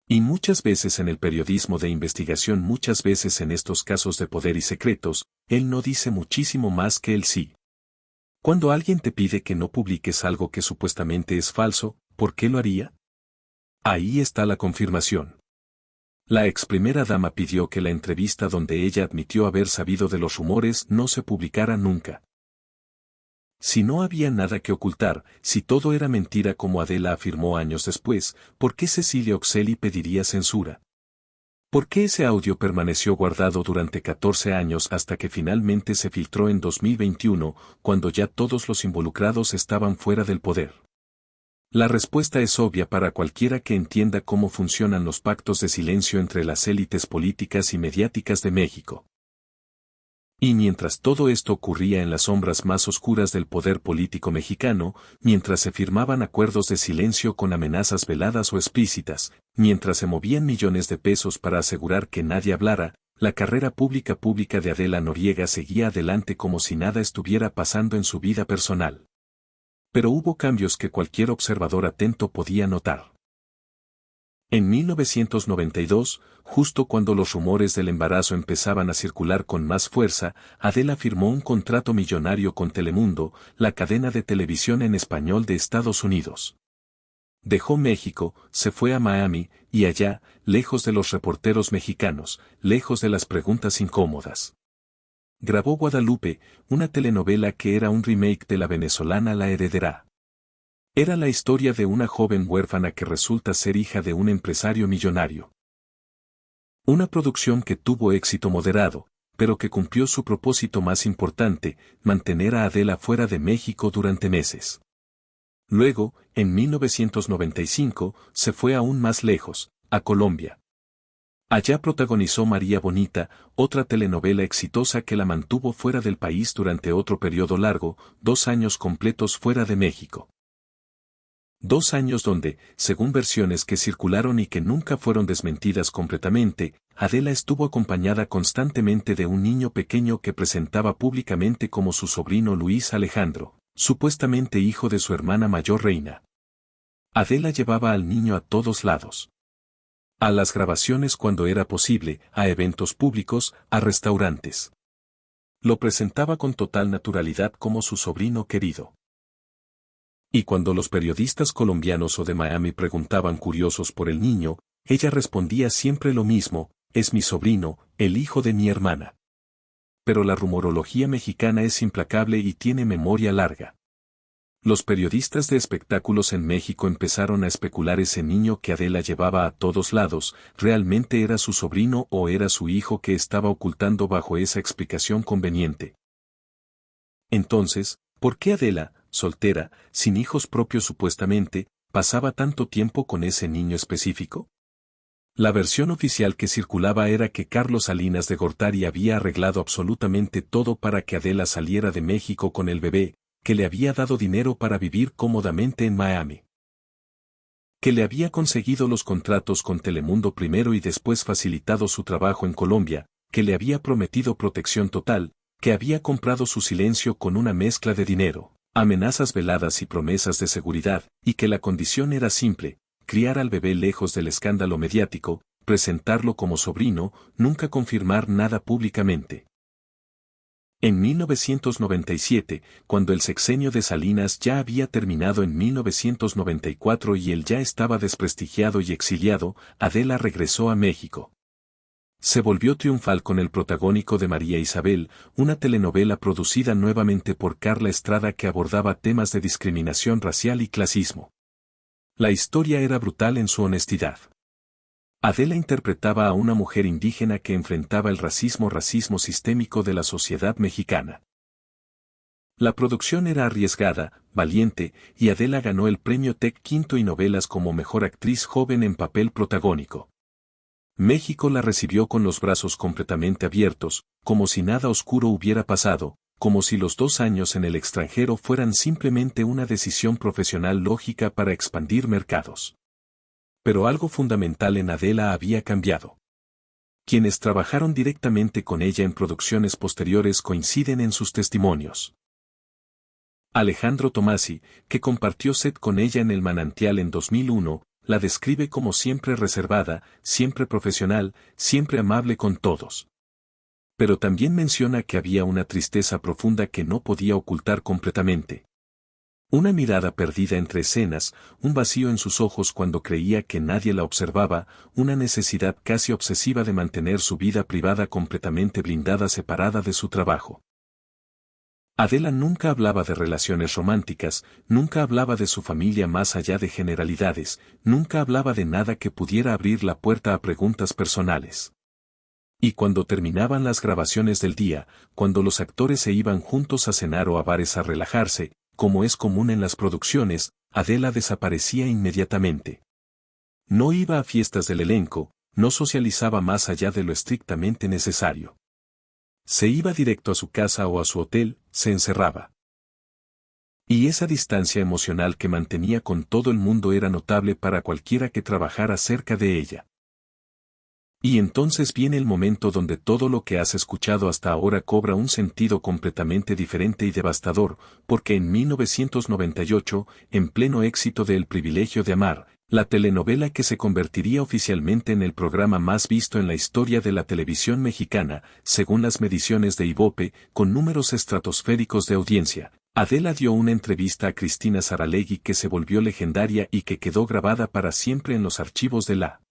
Y muchas veces en el periodismo de investigación, muchas veces en estos casos de poder y secretos, él no dice muchísimo más que el sí. Cuando alguien te pide que no publiques algo que supuestamente es falso, ¿por qué lo haría? Ahí está la confirmación. La ex primera dama pidió que la entrevista donde ella admitió haber sabido de los rumores no se publicara nunca. Si no había nada que ocultar, si todo era mentira como Adela afirmó años después, ¿por qué Cecilia Oxelli pediría censura? ¿Por qué ese audio permaneció guardado durante 14 años hasta que finalmente se filtró en 2021, cuando ya todos los involucrados estaban fuera del poder? La respuesta es obvia para cualquiera que entienda cómo funcionan los pactos de silencio entre las élites políticas y mediáticas de México. Y mientras todo esto ocurría en las sombras más oscuras del poder político mexicano, mientras se firmaban acuerdos de silencio con amenazas veladas o explícitas, mientras se movían millones de pesos para asegurar que nadie hablara, la carrera pública de Adela Noriega seguía adelante como si nada estuviera pasando en su vida personal. Pero hubo cambios que cualquier observador atento podía notar. En 1992, justo cuando los rumores del embarazo empezaban a circular con más fuerza, Adela firmó un contrato millonario con Telemundo, la cadena de televisión en español de Estados Unidos. Dejó México, se fue a Miami, y allá, lejos de los reporteros mexicanos, lejos de las preguntas incómodas. Grabó Guadalupe, una telenovela que era un remake de la venezolana La Heredera. Era la historia de una joven huérfana que resulta ser hija de un empresario millonario. Una producción que tuvo éxito moderado, pero que cumplió su propósito más importante, mantener a Adela fuera de México durante meses. Luego, en 1995, se fue aún más lejos, a Colombia. Allá protagonizó María Bonita, otra telenovela exitosa que la mantuvo fuera del país durante otro periodo largo, 2 años completos fuera de México. 2 años donde, según versiones que circularon y que nunca fueron desmentidas completamente, Adela estuvo acompañada constantemente de un niño pequeño que presentaba públicamente como su sobrino Luis Alejandro, supuestamente hijo de su hermana mayor Reina. Adela llevaba al niño a todos lados. A las grabaciones cuando era posible, a eventos públicos, a restaurantes. Lo presentaba con total naturalidad como su sobrino querido. Y cuando los periodistas colombianos o de Miami preguntaban curiosos por el niño, ella respondía siempre lo mismo: es mi sobrino, el hijo de mi hermana. Pero la rumorología mexicana es implacable y tiene memoria larga. Los periodistas de espectáculos en México empezaron a especular ese niño que Adela llevaba a todos lados, ¿realmente era su sobrino o era su hijo que estaba ocultando bajo esa explicación conveniente? Entonces, ¿por qué Adela, soltera, sin hijos propios supuestamente, pasaba tanto tiempo con ese niño específico? La versión oficial que circulaba era que Carlos Salinas de Gortari había arreglado absolutamente todo para que Adela saliera de México con el bebé, que le había dado dinero para vivir cómodamente en Miami. Que le había conseguido los contratos con Telemundo primero y después facilitado su trabajo en Colombia, que le había prometido protección total, que había comprado su silencio con una mezcla de dinero, amenazas veladas y promesas de seguridad, y que la condición era simple: criar al bebé lejos del escándalo mediático, presentarlo como sobrino, nunca confirmar nada públicamente. En 1997, cuando el sexenio de Salinas ya había terminado en 1994 y él ya estaba desprestigiado y exiliado, Adela regresó a México. se volvió triunfal con el protagónico de María Isabel, una telenovela producida nuevamente por Carla Estrada que abordaba temas de discriminación racial y clasismo. La historia era brutal en su honestidad. Adela interpretaba a una mujer indígena que enfrentaba el racismo sistémico de la sociedad mexicana. La producción era arriesgada, valiente, y Adela ganó el premio Tec Quinto y Novelas como mejor actriz joven en papel protagónico. México la recibió con los brazos completamente abiertos, como si nada oscuro hubiera pasado, como si los 2 años en el extranjero fueran simplemente una decisión profesional lógica para expandir mercados. Pero algo fundamental en Adela había cambiado. Quienes trabajaron directamente con ella en producciones posteriores coinciden en sus testimonios. Alejandro Tomasi, que compartió set con ella en El Manantial en 2001, la describe como siempre reservada, siempre profesional, siempre amable con todos. Pero también menciona que había una tristeza profunda que no podía ocultar completamente. Una mirada perdida entre escenas, un vacío en sus ojos cuando creía que nadie la observaba, una necesidad casi obsesiva de mantener su vida privada completamente blindada separada de su trabajo. Adela nunca hablaba de relaciones románticas, nunca hablaba de su familia más allá de generalidades, nunca hablaba de nada que pudiera abrir la puerta a preguntas personales. Y cuando terminaban las grabaciones del día, cuando los actores se iban juntos a cenar o a bares a relajarse, como es común en las producciones, Adela desaparecía inmediatamente. No iba a fiestas del elenco, no socializaba más allá de lo estrictamente necesario. Se iba directo a su casa o a su hotel, se encerraba. Y esa distancia emocional que mantenía con todo el mundo era notable para cualquiera que trabajara cerca de ella. Y entonces viene el momento donde todo lo que has escuchado hasta ahora cobra un sentido completamente diferente y devastador, porque en 1998, en pleno éxito de El privilegio de amar, la telenovela que se convertiría oficialmente en el programa más visto en la historia de la televisión mexicana, según las mediciones de Ibope, con números estratosféricos de audiencia, Adela dio una entrevista a Cristina Saralegui que se volvió legendaria y que quedó grabada para siempre en los archivos de la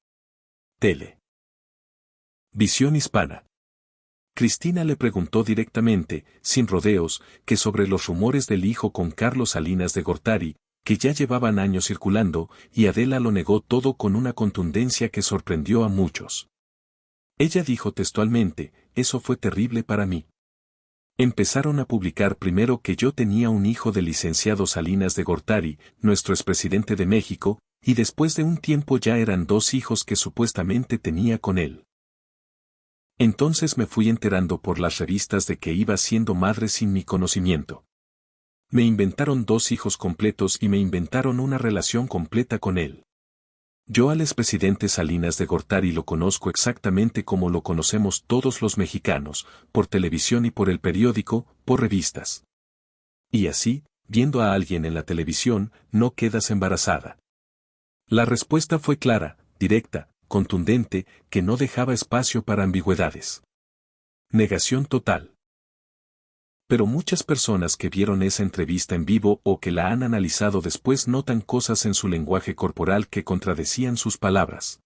tele. Visión hispana. Cristina le preguntó directamente, sin rodeos, que sobre los rumores del hijo con Carlos Salinas de Gortari, que ya llevaban años circulando, y Adela lo negó todo con una contundencia que sorprendió a muchos. Ella dijo textualmente, eso fue terrible para mí. Empezaron a publicar primero que yo tenía un hijo del licenciado Salinas de Gortari, nuestro expresidente de México, y después de un tiempo ya eran 2 hijos que supuestamente tenía con él. Entonces me fui enterando por las revistas de que iba siendo madre sin mi conocimiento. Me inventaron 2 hijos completos y me inventaron una relación completa con él. Yo al expresidente Salinas de Gortari lo conozco exactamente como lo conocemos todos los mexicanos, por televisión y por el periódico, por revistas. Y así, viendo a alguien en la televisión, no quedas embarazada. La respuesta fue clara, directa, contundente, que no dejaba espacio para ambigüedades. Negación total. Pero muchas personas que vieron esa entrevista en vivo o que la han analizado después notan cosas en su lenguaje corporal que contradecían sus palabras.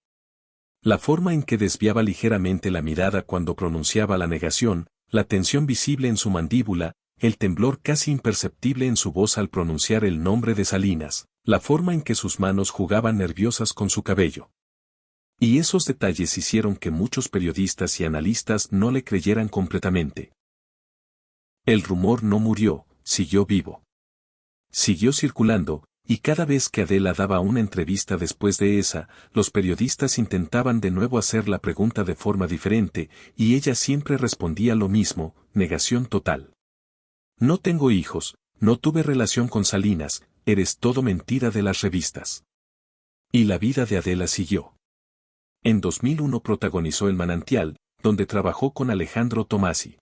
La forma en que desviaba ligeramente la mirada cuando pronunciaba la negación, la tensión visible en su mandíbula, el temblor casi imperceptible en su voz al pronunciar el nombre de Salinas, la forma en que sus manos jugaban nerviosas con su cabello. Y esos detalles hicieron que muchos periodistas y analistas no le creyeran completamente. El rumor no murió, siguió vivo. Siguió circulando, y cada vez que Adela daba una entrevista después de esa, los periodistas intentaban de nuevo hacer la pregunta de forma diferente, y ella siempre respondía lo mismo, negación total. No tengo hijos, no tuve relación con Salinas, eres todo mentira de las revistas. Y la vida de Adela siguió. En 2001 protagonizó El Manantial, donde trabajó con Alejandro Tomasi.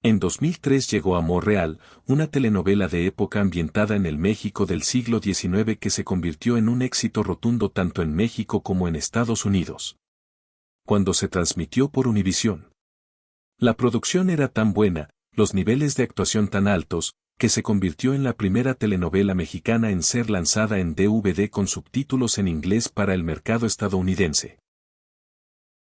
En 2003 llegó Amor Real, una telenovela de época ambientada en el México del siglo XIX que se convirtió en un éxito rotundo tanto en México como en Estados Unidos. Cuando se transmitió por Univisión. La producción era tan buena, los niveles de actuación tan altos, que se convirtió en la primera telenovela mexicana en ser lanzada en DVD con subtítulos en inglés para el mercado estadounidense.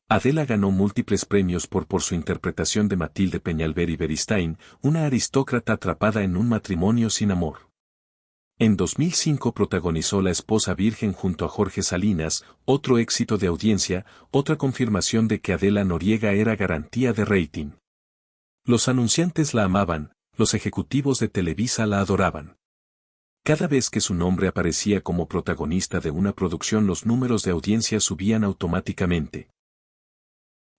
Adela ganó múltiples premios por su interpretación de Matilde Peñalver Beristain, una aristócrata atrapada en un matrimonio sin amor. En 2005 protagonizó La esposa virgen junto a Jorge Salinas, otro éxito de audiencia, otra confirmación de que Adela Noriega era garantía de rating. Los anunciantes la amaban, los ejecutivos de Televisa la adoraban. Cada vez que su nombre aparecía como protagonista de una producción, los números de audiencia subían automáticamente.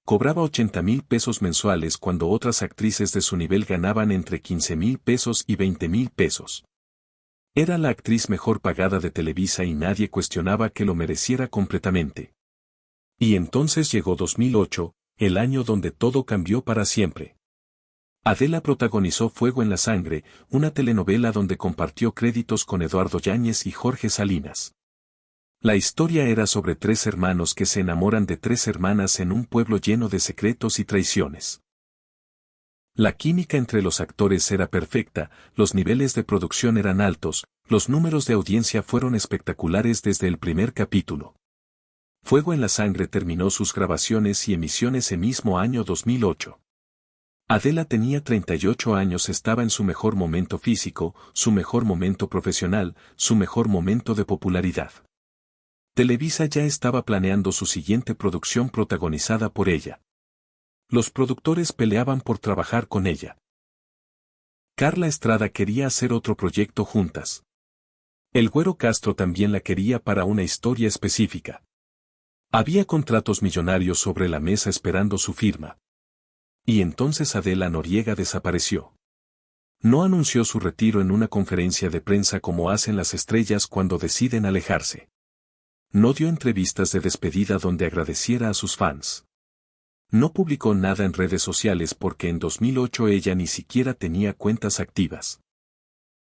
Cobraba 80,000 pesos mensuales cuando otras actrices de su nivel ganaban entre 15,000 pesos y 20,000 pesos. Era la actriz mejor pagada de Televisa y nadie cuestionaba que lo mereciera completamente. Y entonces llegó 2008, el año donde todo cambió para siempre. Adela protagonizó Fuego en la Sangre, una telenovela donde compartió créditos con Eduardo Yáñez y Jorge Salinas. La historia era sobre 3 hermanos que se enamoran de 3 hermanas en un pueblo lleno de secretos y traiciones. La química entre los actores era perfecta, los niveles de producción eran altos, los números de audiencia fueron espectaculares desde el primer capítulo. Fuego en la Sangre terminó sus grabaciones y emisiones ese mismo año 2008. Adela tenía 38 años, estaba en su mejor momento físico, su mejor momento profesional, su mejor momento de popularidad. Televisa ya estaba planeando su siguiente producción protagonizada por ella. Los productores peleaban por trabajar con ella. Carla Estrada quería hacer otro proyecto juntas. El Güero Castro también la quería para una historia específica. Había contratos millonarios sobre la mesa esperando su firma. Y entonces Adela Noriega desapareció. No anunció su retiro en una conferencia de prensa como hacen las estrellas cuando deciden alejarse. No dio entrevistas de despedida donde agradeciera a sus fans. No publicó nada en redes sociales porque en 2008 ella ni siquiera tenía cuentas activas.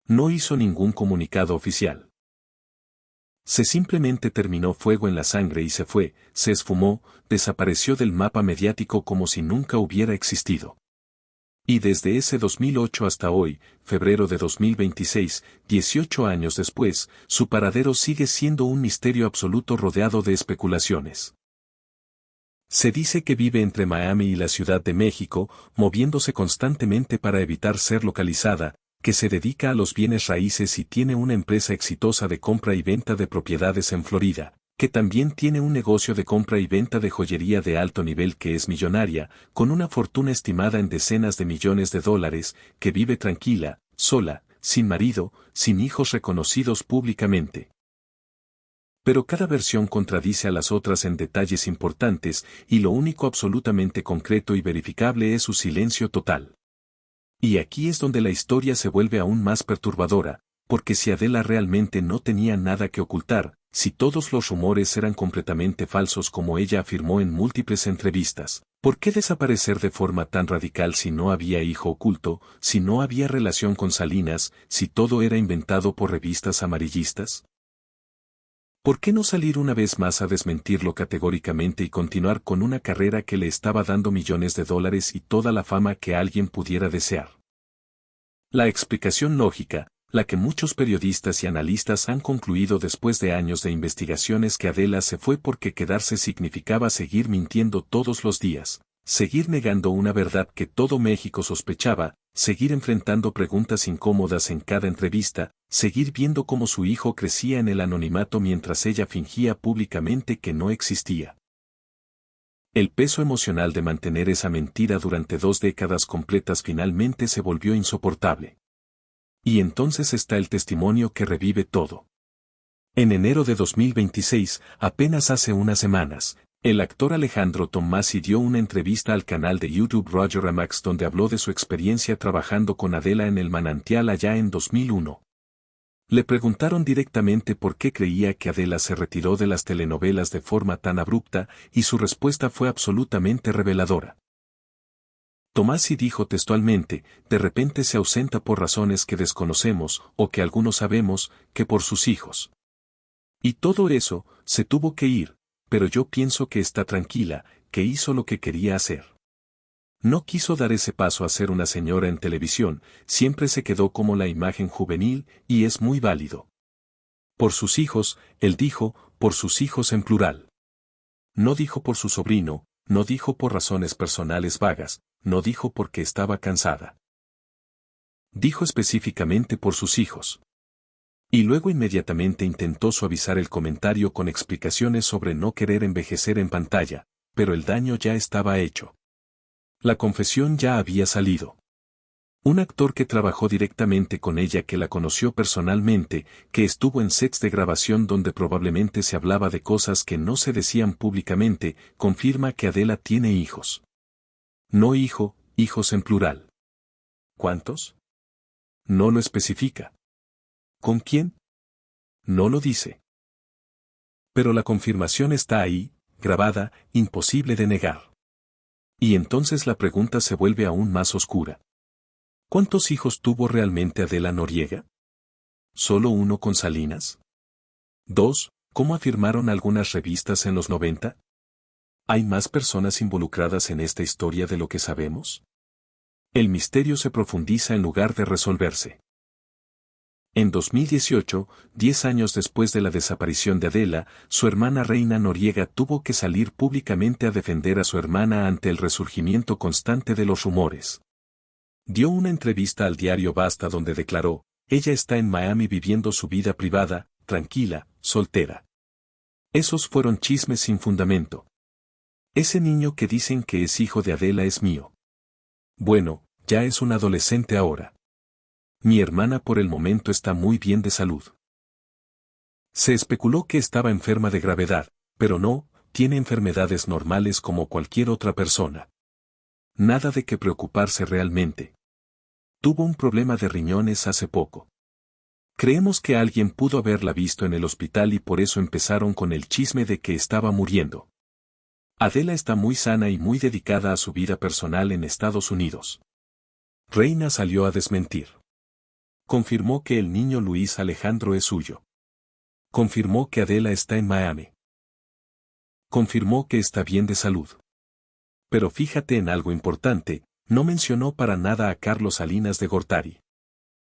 No hizo ningún comunicado oficial. Se simplemente terminó Fuego en la Sangre y se fue, se esfumó, desapareció del mapa mediático como si nunca hubiera existido. Y desde ese 2008 hasta hoy, febrero de 2026, 18 años después, su paradero sigue siendo un misterio absoluto rodeado de especulaciones. Se dice que vive entre Miami y la Ciudad de México, moviéndose constantemente para evitar ser localizada, que se dedica a los bienes raíces y tiene una empresa exitosa de compra y venta de propiedades en Florida, que también tiene un negocio de compra y venta de joyería de alto nivel que es millonaria, con una fortuna estimada en decenas de millones de dólares, que vive tranquila, sola, sin marido, sin hijos reconocidos públicamente. Pero cada versión contradice a las otras en detalles importantes, y lo único absolutamente concreto y verificable es su silencio total. Y aquí es donde la historia se vuelve aún más perturbadora, porque si Adela realmente no tenía nada que ocultar, si todos los rumores eran completamente falsos como ella afirmó en múltiples entrevistas, ¿por qué desaparecer de forma tan radical si no había hijo oculto, si no había relación con Salinas, si todo era inventado por revistas amarillistas? ¿Por qué no salir una vez más a desmentirlo categóricamente y continuar con una carrera que le estaba dando millones de dólares y toda la fama que alguien pudiera desear? La explicación lógica, la que muchos periodistas y analistas han concluido después de años de investigaciones, que Adela se fue porque quedarse significaba seguir mintiendo todos los días, seguir negando una verdad que todo México sospechaba, seguir enfrentando preguntas incómodas en cada entrevista, seguir viendo cómo su hijo crecía en el anonimato mientras ella fingía públicamente que no existía. El peso emocional de mantener esa mentira durante 2 décadas completas finalmente se volvió insoportable. Y entonces está el testimonio que revive todo. En enero de 2026, apenas hace unas semanas, el actor Alejandro Tommasi dio una entrevista al canal de YouTube Roger Remax donde habló de su experiencia trabajando con Adela en El Manantial allá en 2001. Le preguntaron directamente por qué creía que Adela se retiró de las telenovelas de forma tan abrupta, y su respuesta fue absolutamente reveladora. Tommasi dijo textualmente, de repente se ausenta por razones que desconocemos, o que algunos sabemos, que por sus hijos. Y todo eso, se tuvo que ir, pero yo pienso que está tranquila, que hizo lo que quería hacer. No quiso dar ese paso a ser una señora en televisión, siempre se quedó como la imagen juvenil, y es muy válido. Por sus hijos, él dijo, por sus hijos en plural. No dijo por su sobrino, no dijo por razones personales vagas, no dijo porque estaba cansada. Dijo específicamente por sus hijos. Y luego inmediatamente intentó suavizar el comentario con explicaciones sobre no querer envejecer en pantalla, pero el daño ya estaba hecho. La confesión ya había salido. Un actor que trabajó directamente con ella, que la conoció personalmente, que estuvo en sets de grabación donde probablemente se hablaba de cosas que no se decían públicamente, confirma que Adela tiene hijos. No hijos en plural. ¿Cuántos? No lo especifica. ¿Con quién? No lo dice. Pero la confirmación está ahí, grabada, imposible de negar. Y entonces la pregunta se vuelve aún más oscura. ¿Cuántos hijos tuvo realmente Adela Noriega? ¿Solo uno con Salinas? ¿Dos, como afirmaron algunas revistas en los 90? ¿Hay más personas involucradas en esta historia de lo que sabemos? El misterio se profundiza en lugar de resolverse. En 2018, 10 años después de la desaparición de Adela, su hermana Reina Noriega tuvo que salir públicamente a defender a su hermana ante el resurgimiento constante de los rumores. Dio una entrevista al diario Basta donde declaró, ella está en Miami viviendo su vida privada, tranquila, soltera. Esos fueron chismes sin fundamento. Ese niño que dicen que es hijo de Adela es mío. Bueno, ya es un adolescente ahora. Mi hermana por el momento está muy bien de salud. Se especuló que estaba enferma de gravedad, pero no, tiene enfermedades normales como cualquier otra persona. Nada de qué preocuparse realmente. Tuvo un problema de riñones hace poco. Creemos que alguien pudo haberla visto en el hospital y por eso empezaron con el chisme de que estaba muriendo. Adela está muy sana y muy dedicada a su vida personal en Estados Unidos. Reina salió a desmentir. Confirmó que el niño Luis Alejandro es suyo. Confirmó que Adela está en Miami. Confirmó que está bien de salud. Pero fíjate en algo importante, no mencionó para nada a Carlos Salinas de Gortari.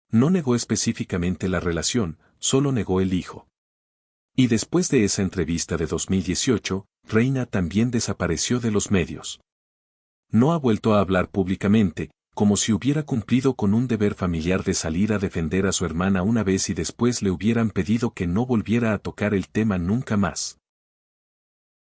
No negó específicamente la relación, solo negó el hijo. Y después de esa entrevista de 2018, Reina también desapareció de los medios. No ha vuelto a hablar públicamente, como si hubiera cumplido con un deber familiar de salir a defender a su hermana una vez y después le hubieran pedido que no volviera a tocar el tema nunca más.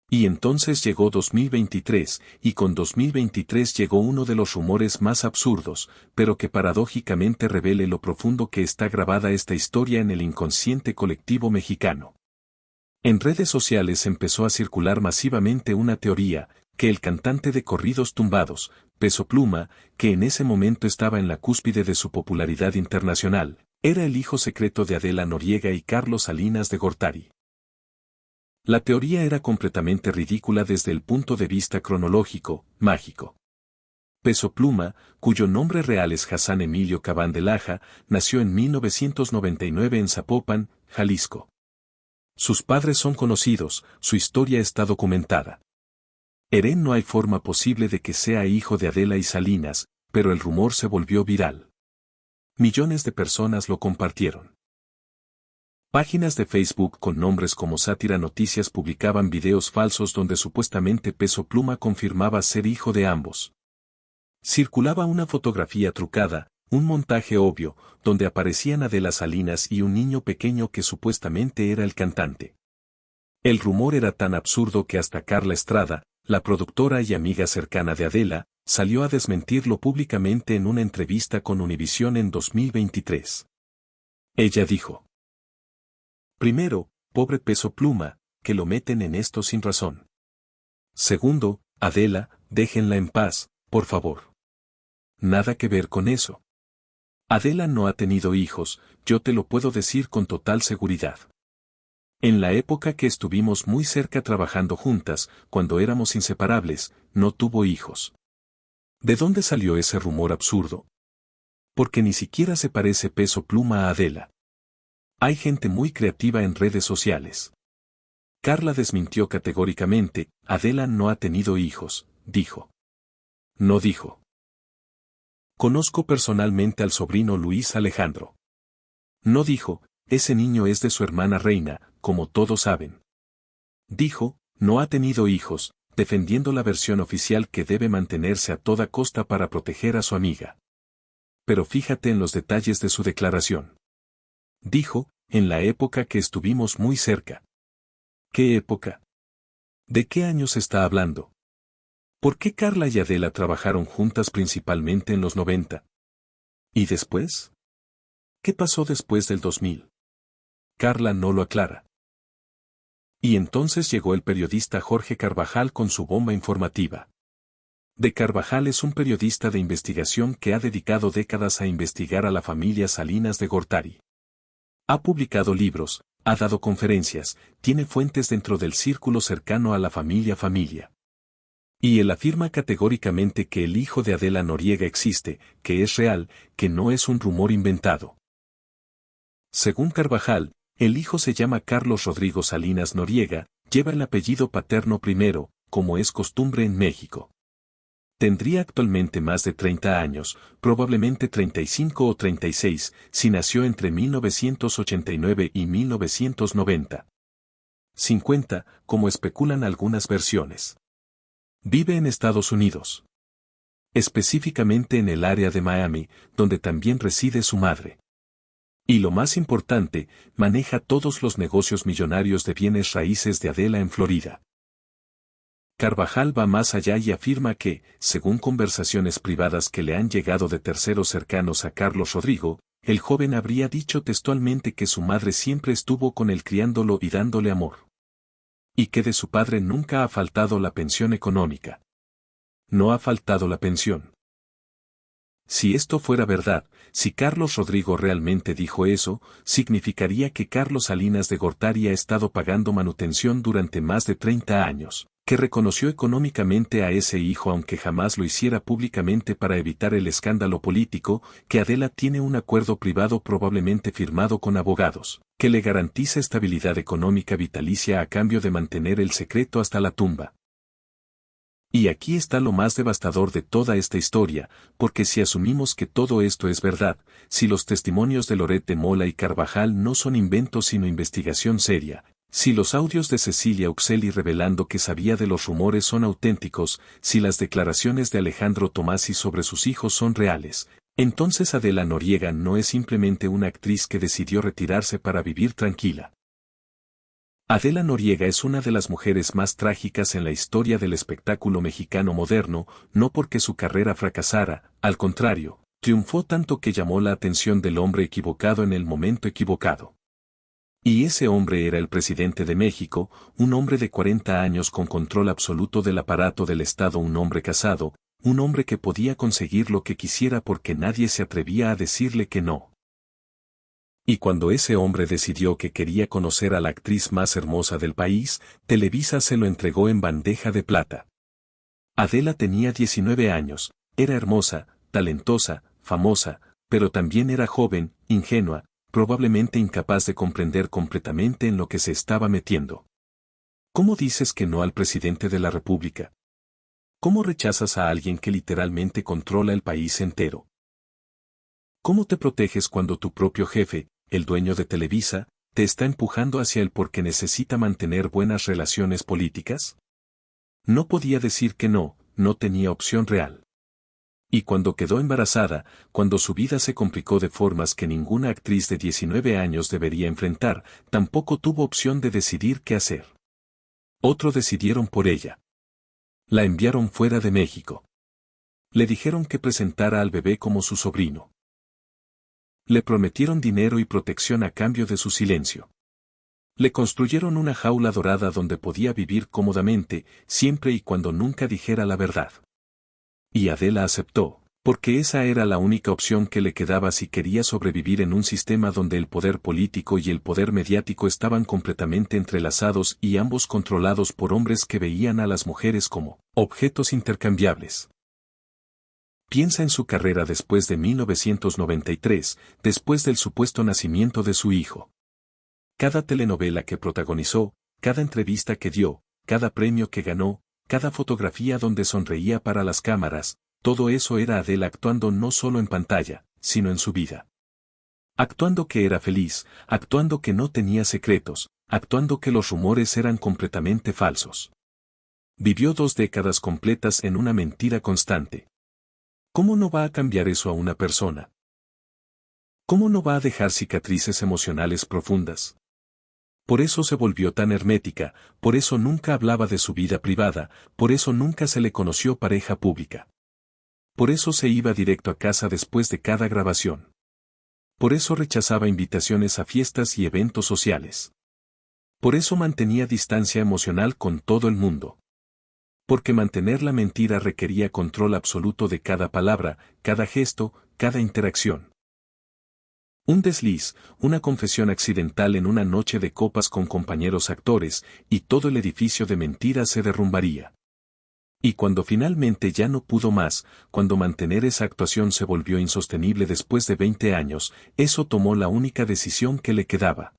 Y entonces llegó 2023, y con 2023 llegó uno de los rumores más absurdos, pero que paradójicamente revela lo profundo que está grabada esta historia en el inconsciente colectivo mexicano. En redes sociales empezó a circular masivamente una teoría, que el cantante de corridos tumbados, Peso Pluma, que en ese momento estaba en la cúspide de su popularidad internacional, era el hijo secreto de Adela Noriega y Carlos Salinas de Gortari. La teoría era completamente ridícula desde el punto de vista cronológico, mágico. Peso Pluma, cuyo nombre real es Hassan Emilio Cabán de Laja, nació en 1999 en Zapopan, Jalisco. Sus padres son conocidos, su historia está documentada. Eren no hay forma posible de que sea hijo de Adela y Salinas, pero el rumor se volvió viral. Millones de personas lo compartieron. Páginas de Facebook con nombres como Sátira Noticias publicaban videos falsos donde supuestamente Peso Pluma confirmaba ser hijo de ambos. Circulaba una fotografía trucada, un montaje obvio, donde aparecían Adela Salinas y un niño pequeño que supuestamente era el cantante. El rumor era tan absurdo que hasta Carla Estrada, la productora y amiga cercana de Adela, salió a desmentirlo públicamente en una entrevista con Univisión en 2023. Ella dijo: primero, pobre Peso Pluma, que lo meten en esto sin razón. Segundo, Adela, déjenla en paz, por favor. Nada que ver con eso. Adela no ha tenido hijos, yo te lo puedo decir con total seguridad. En la época que estuvimos muy cerca trabajando juntas, cuando éramos inseparables, no tuvo hijos. ¿De dónde salió ese rumor absurdo? Porque ni siquiera se parece Peso Pluma a Adela. Hay gente muy creativa en redes sociales. Carla desmintió categóricamente, Adela no ha tenido hijos, dijo. No dijo. Conozco personalmente al sobrino Luis Alejandro. No dijo, ese niño es de su hermana Reina, como todos saben. Dijo, no ha tenido hijos, defendiendo la versión oficial que debe mantenerse a toda costa para proteger a su amiga. Pero fíjate en los detalles de su declaración. Dijo, en la época que estuvimos muy cerca. ¿Qué época? ¿De qué años está hablando? ¿Por qué Carla y Adela trabajaron juntas principalmente en los 90? ¿Y después? ¿Qué pasó después del 2000? Carla no lo aclara. Y entonces llegó el periodista Jorge Carvajal con su bomba informativa. De Carvajal es un periodista de investigación que ha dedicado décadas a investigar a la familia Salinas de Gortari. Ha publicado libros, ha dado conferencias, tiene fuentes dentro del círculo cercano a la familia. Y él afirma categóricamente que el hijo de Adela Noriega existe, que es real, que no es un rumor inventado. Según Carvajal, el hijo se llama Carlos Rodrigo Salinas Noriega, lleva el apellido paterno primero, como es costumbre en México. Tendría actualmente más de 30 años, probablemente 35 o 36, si nació entre 1989 y 1990. 50, como especulan algunas versiones. Vive en Estados Unidos. Específicamente en el área de Miami, donde también reside su madre. Y lo más importante, maneja todos los negocios millonarios de bienes raíces de Adela en Florida. Carvajal va más allá y afirma que, según conversaciones privadas que le han llegado de terceros cercanos a Carlos Rodrigo, el joven habría dicho textualmente que su madre siempre estuvo con él criándolo y dándole amor. Y que de su padre nunca ha faltado la pensión económica. No ha faltado la pensión. Si esto fuera verdad, si Carlos Rodrigo realmente dijo eso, significaría que Carlos Salinas de Gortari ha estado pagando manutención durante más de 30 años, que reconoció económicamente a ese hijo aunque jamás lo hiciera públicamente para evitar el escándalo político, que Adela tiene un acuerdo privado probablemente firmado con abogados, que le garantiza estabilidad económica vitalicia a cambio de mantener el secreto hasta la tumba. Y aquí está lo más devastador de toda esta historia, porque si asumimos que todo esto es verdad, si los testimonios de Loret de Mola y Carvajal no son inventos sino investigación seria, si los audios de Cecilia Uxelli revelando que sabía de los rumores son auténticos, si las declaraciones de Alejandro Tomasi sobre sus hijos son reales, entonces Adela Noriega no es simplemente una actriz que decidió retirarse para vivir tranquila. Adela Noriega es una de las mujeres más trágicas en la historia del espectáculo mexicano moderno, no porque su carrera fracasara, al contrario, triunfó tanto que llamó la atención del hombre equivocado en el momento equivocado. Y ese hombre era el presidente de México, un hombre de 40 años con control absoluto del aparato del Estado, un hombre casado, un hombre que podía conseguir lo que quisiera porque nadie se atrevía a decirle que no. Y cuando ese hombre decidió que quería conocer a la actriz más hermosa del país, Televisa se lo entregó en bandeja de plata. Adela tenía 19 años, era hermosa, talentosa, famosa, pero también era joven, ingenua, probablemente incapaz de comprender completamente en lo que se estaba metiendo. ¿Cómo dices que no al presidente de la República? ¿Cómo rechazas a alguien que literalmente controla el país entero? ¿Cómo te proteges cuando tu propio jefe, el dueño de Televisa, te está empujando hacia él porque necesita mantener buenas relaciones políticas? No podía decir que no, no tenía opción real. Y cuando quedó embarazada, cuando su vida se complicó de formas que ninguna actriz de 19 años debería enfrentar, tampoco tuvo opción de decidir qué hacer. Otro decidieron por ella. La enviaron fuera de México. Le dijeron que presentara al bebé como su sobrino. Le prometieron dinero y protección a cambio de su silencio. Le construyeron una jaula dorada donde podía vivir cómodamente, siempre y cuando nunca dijera la verdad. Y Adela aceptó, porque esa era la única opción que le quedaba si quería sobrevivir en un sistema donde el poder político y el poder mediático estaban completamente entrelazados y ambos controlados por hombres que veían a las mujeres como objetos intercambiables. Piensa en su carrera después de 1993, después del supuesto nacimiento de su hijo. Cada telenovela que protagonizó, cada entrevista que dio, cada premio que ganó, cada fotografía donde sonreía para las cámaras, todo eso era Adela actuando no solo en pantalla, sino en su vida. Actuando que era feliz, actuando que no tenía secretos, actuando que los rumores eran completamente falsos. Vivió 2 décadas completas en una mentira constante. ¿Cómo no va a cambiar eso a una persona? ¿Cómo no va a dejar cicatrices emocionales profundas? Por eso se volvió tan hermética, por eso nunca hablaba de su vida privada, por eso nunca se le conoció pareja pública. Por eso se iba directo a casa después de cada grabación. Por eso rechazaba invitaciones a fiestas y eventos sociales. Por eso mantenía distancia emocional con todo el mundo. Porque mantener la mentira requería control absoluto de cada palabra, cada gesto, cada interacción. Un desliz, una confesión accidental en una noche de copas con compañeros actores, y todo el edificio de mentiras se derrumbaría. Y cuando finalmente ya no pudo más, cuando mantener esa actuación se volvió insostenible después de 20 años, eso tomó la única decisión que le quedaba.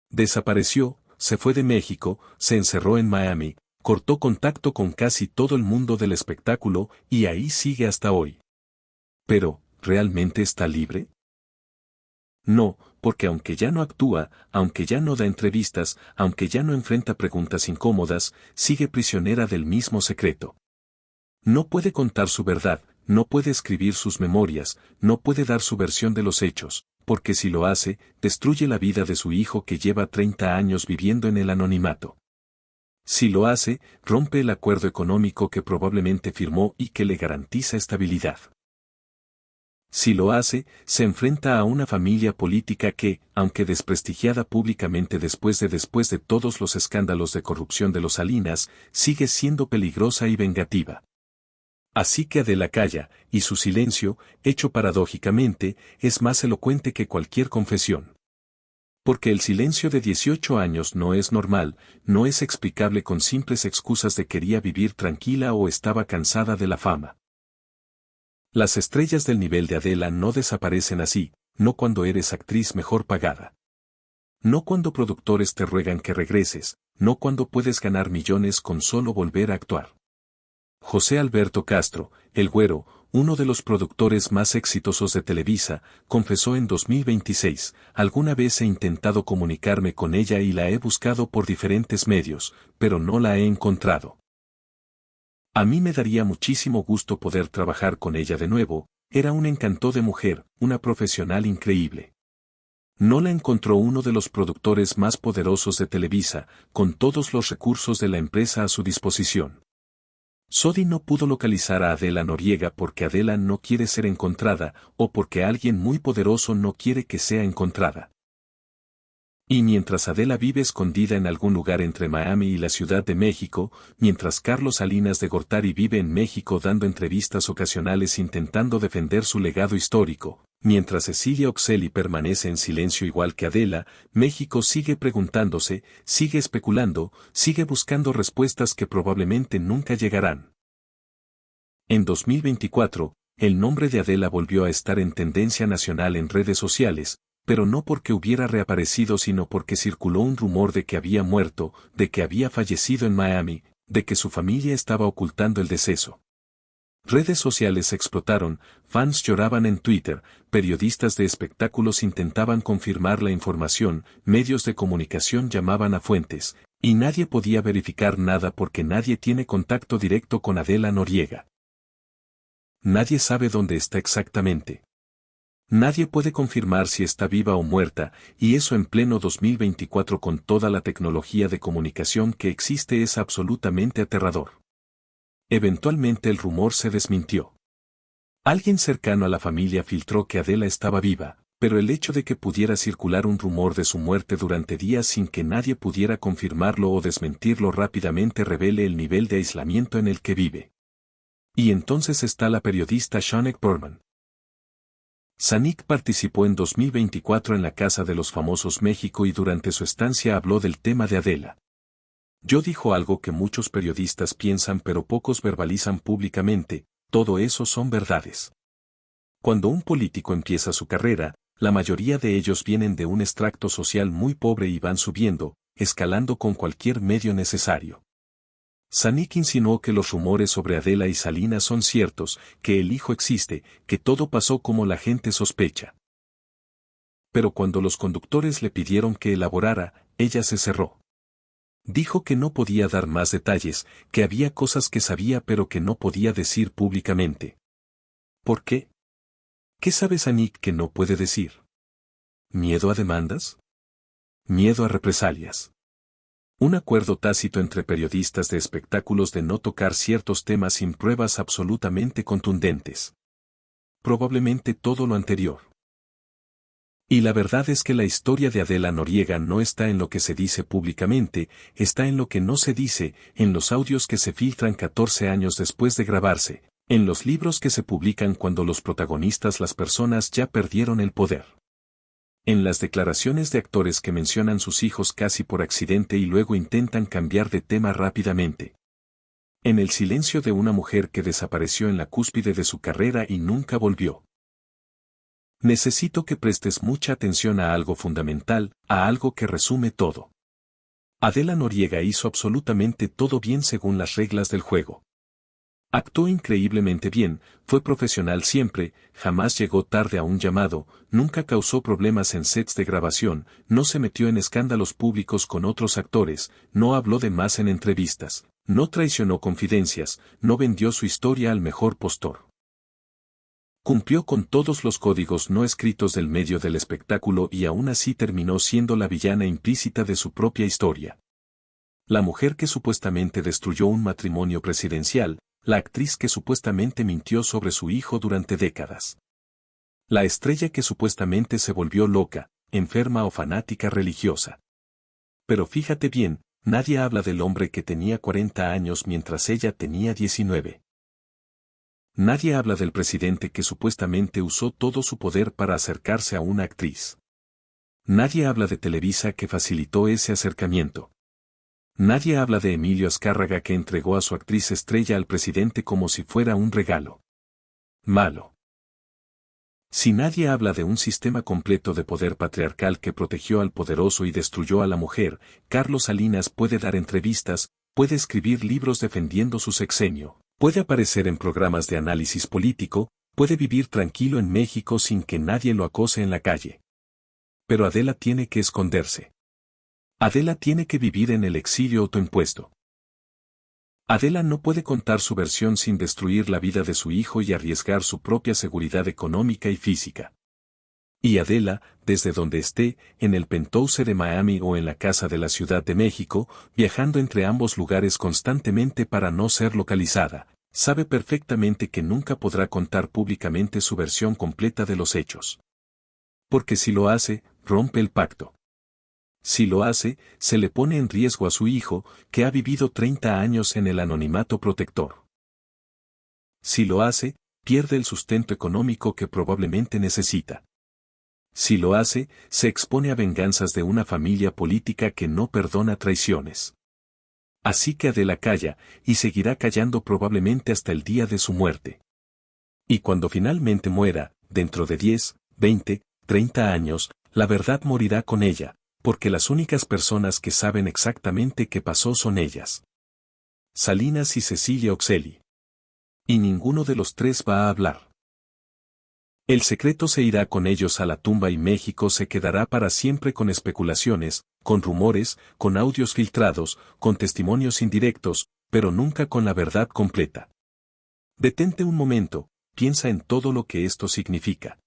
Desapareció, se fue de México, se encerró en Miami, cortó contacto con casi todo el mundo del espectáculo y ahí sigue hasta hoy. Pero, ¿realmente está libre? No, porque aunque ya no actúa, aunque ya no da entrevistas, aunque ya no enfrenta preguntas incómodas, sigue prisionera del mismo secreto. No puede contar su verdad, no puede escribir sus memorias, no puede dar su versión de los hechos, porque si lo hace, destruye la vida de su hijo que lleva 30 años viviendo en el anonimato. Si lo hace, rompe el acuerdo económico que probablemente firmó y que le garantiza estabilidad. Si lo hace, se enfrenta a una familia política que, aunque desprestigiada públicamente después de todos los escándalos de corrupción de los Salinas, sigue siendo peligrosa y vengativa. Así que Adela calla, y su silencio, hecho paradójicamente, es más elocuente que cualquier confesión. Porque el silencio de 18 años no es normal, no es explicable con simples excusas de quería vivir tranquila o estaba cansada de la fama. Las estrellas del nivel de Adela no desaparecen así, no cuando eres actriz mejor pagada. No cuando productores te ruegan que regreses, no cuando puedes ganar millones con solo volver a actuar. José Alberto Castro, el Güero, uno de los productores más exitosos de Televisa, confesó en 2026, alguna vez he intentado comunicarme con ella y la he buscado por diferentes medios, pero no la he encontrado. A mí me daría muchísimo gusto poder trabajar con ella de nuevo, era un encanto de mujer, una profesional increíble. No la encontró uno de los productores más poderosos de Televisa, con todos los recursos de la empresa a su disposición. Sodi no pudo localizar a Adela Noriega porque Adela no quiere ser encontrada, o porque alguien muy poderoso no quiere que sea encontrada. Y mientras Adela vive escondida en algún lugar entre Miami y la Ciudad de México, mientras Carlos Salinas de Gortari vive en México dando entrevistas ocasionales intentando defender su legado histórico, mientras Cecilia Oxelli permanece en silencio igual que Adela, México sigue preguntándose, sigue especulando, sigue buscando respuestas que probablemente nunca llegarán. En 2024, el nombre de Adela volvió a estar en tendencia nacional en redes sociales, pero no porque hubiera reaparecido sino porque circuló un rumor de que había muerto, de que había fallecido en Miami, de que su familia estaba ocultando el deceso. Redes sociales explotaron, fans lloraban en Twitter, periodistas de espectáculos intentaban confirmar la información, medios de comunicación llamaban a fuentes, y nadie podía verificar nada porque nadie tiene contacto directo con Adela Noriega. Nadie sabe dónde está exactamente. Nadie puede confirmar si está viva o muerta, y eso en pleno 2024 con toda la tecnología de comunicación que existe es absolutamente aterrador. Eventualmente el rumor se desmintió. Alguien cercano a la familia filtró que Adela estaba viva, pero el hecho de que pudiera circular un rumor de su muerte durante días sin que nadie pudiera confirmarlo o desmentirlo rápidamente revela el nivel de aislamiento en el que vive. Y entonces está la periodista Shanek Berman. Zanuck participó en 2024 en la Casa de los Famosos México y durante su estancia habló del tema de Adela. Yo dijo algo que muchos periodistas piensan pero pocos verbalizan públicamente, todo eso son verdades. Cuando un político empieza su carrera, la mayoría de ellos vienen de un extracto social muy pobre y van subiendo, escalando con cualquier medio necesario. Zanuck insinuó que los rumores sobre Adela y Salinas son ciertos, que el hijo existe, que todo pasó como la gente sospecha. Pero cuando los conductores le pidieron que elaborara, ella se cerró. Dijo que no podía dar más detalles, que había cosas que sabía pero que no podía decir públicamente. ¿Por qué? ¿Qué sabe Zanuck que no puede decir? ¿Miedo a demandas? ¿Miedo a represalias? Un acuerdo tácito entre periodistas de espectáculos de no tocar ciertos temas sin pruebas absolutamente contundentes. Probablemente todo lo anterior. Y la verdad es que la historia de Adela Noriega no está en lo que se dice públicamente, está en lo que no se dice, en los audios que se filtran 14 años después de grabarse, en los libros que se publican cuando los protagonistas, las personas, ya perdieron el poder. En las declaraciones de actores que mencionan sus hijos casi por accidente y luego intentan cambiar de tema rápidamente. En el silencio de una mujer que desapareció en la cúspide de su carrera y nunca volvió. Necesito que prestes mucha atención a algo fundamental, a algo que resume todo. Adela Noriega hizo absolutamente todo bien según las reglas del juego. Actuó increíblemente bien, fue profesional siempre, jamás llegó tarde a un llamado, nunca causó problemas en sets de grabación, no se metió en escándalos públicos con otros actores, no habló de más en entrevistas, no traicionó confidencias, no vendió su historia al mejor postor. Cumplió con todos los códigos no escritos del medio del espectáculo y aún así terminó siendo la villana implícita de su propia historia. La mujer que supuestamente destruyó un matrimonio presidencial, la actriz que supuestamente mintió sobre su hijo durante décadas. La estrella que supuestamente se volvió loca, enferma o fanática religiosa. Pero fíjate bien, nadie habla del hombre que tenía 40 años mientras ella tenía 19. Nadie habla del presidente que supuestamente usó todo su poder para acercarse a una actriz. Nadie habla de Televisa que facilitó ese acercamiento. Nadie habla de Emilio Azcárraga que entregó a su actriz estrella al presidente como si fuera un regalo. Malo. Si nadie habla de un sistema completo de poder patriarcal que protegió al poderoso y destruyó a la mujer, Carlos Salinas puede dar entrevistas, puede escribir libros defendiendo su sexenio, puede aparecer en programas de análisis político, puede vivir tranquilo en México sin que nadie lo acose en la calle. Pero Adela tiene que esconderse. Adela tiene que vivir en el exilio autoimpuesto. Adela no puede contar su versión sin destruir la vida de su hijo y arriesgar su propia seguridad económica y física. Y Adela, desde donde esté, en el penthouse de Miami o en la casa de la Ciudad de México, viajando entre ambos lugares constantemente para no ser localizada, sabe perfectamente que nunca podrá contar públicamente su versión completa de los hechos. Porque si lo hace, rompe el pacto. Si lo hace, se le pone en riesgo a su hijo, que ha vivido 30 años en el anonimato protector. Si lo hace, pierde el sustento económico que probablemente necesita. Si lo hace, se expone a venganzas de una familia política que no perdona traiciones. Así que Adela calla, y seguirá callando probablemente hasta el día de su muerte. Y cuando finalmente muera, dentro de 10, 20, 30 años, la verdad morirá con ella, porque las únicas personas que saben exactamente qué pasó son ellas. Salinas y Cecilia Oxelli. Y ninguno de los tres va a hablar. El secreto se irá con ellos a la tumba y México se quedará para siempre con especulaciones, con rumores, con audios filtrados, con testimonios indirectos, pero nunca con la verdad completa. Detente un momento, piensa en todo lo que esto significa.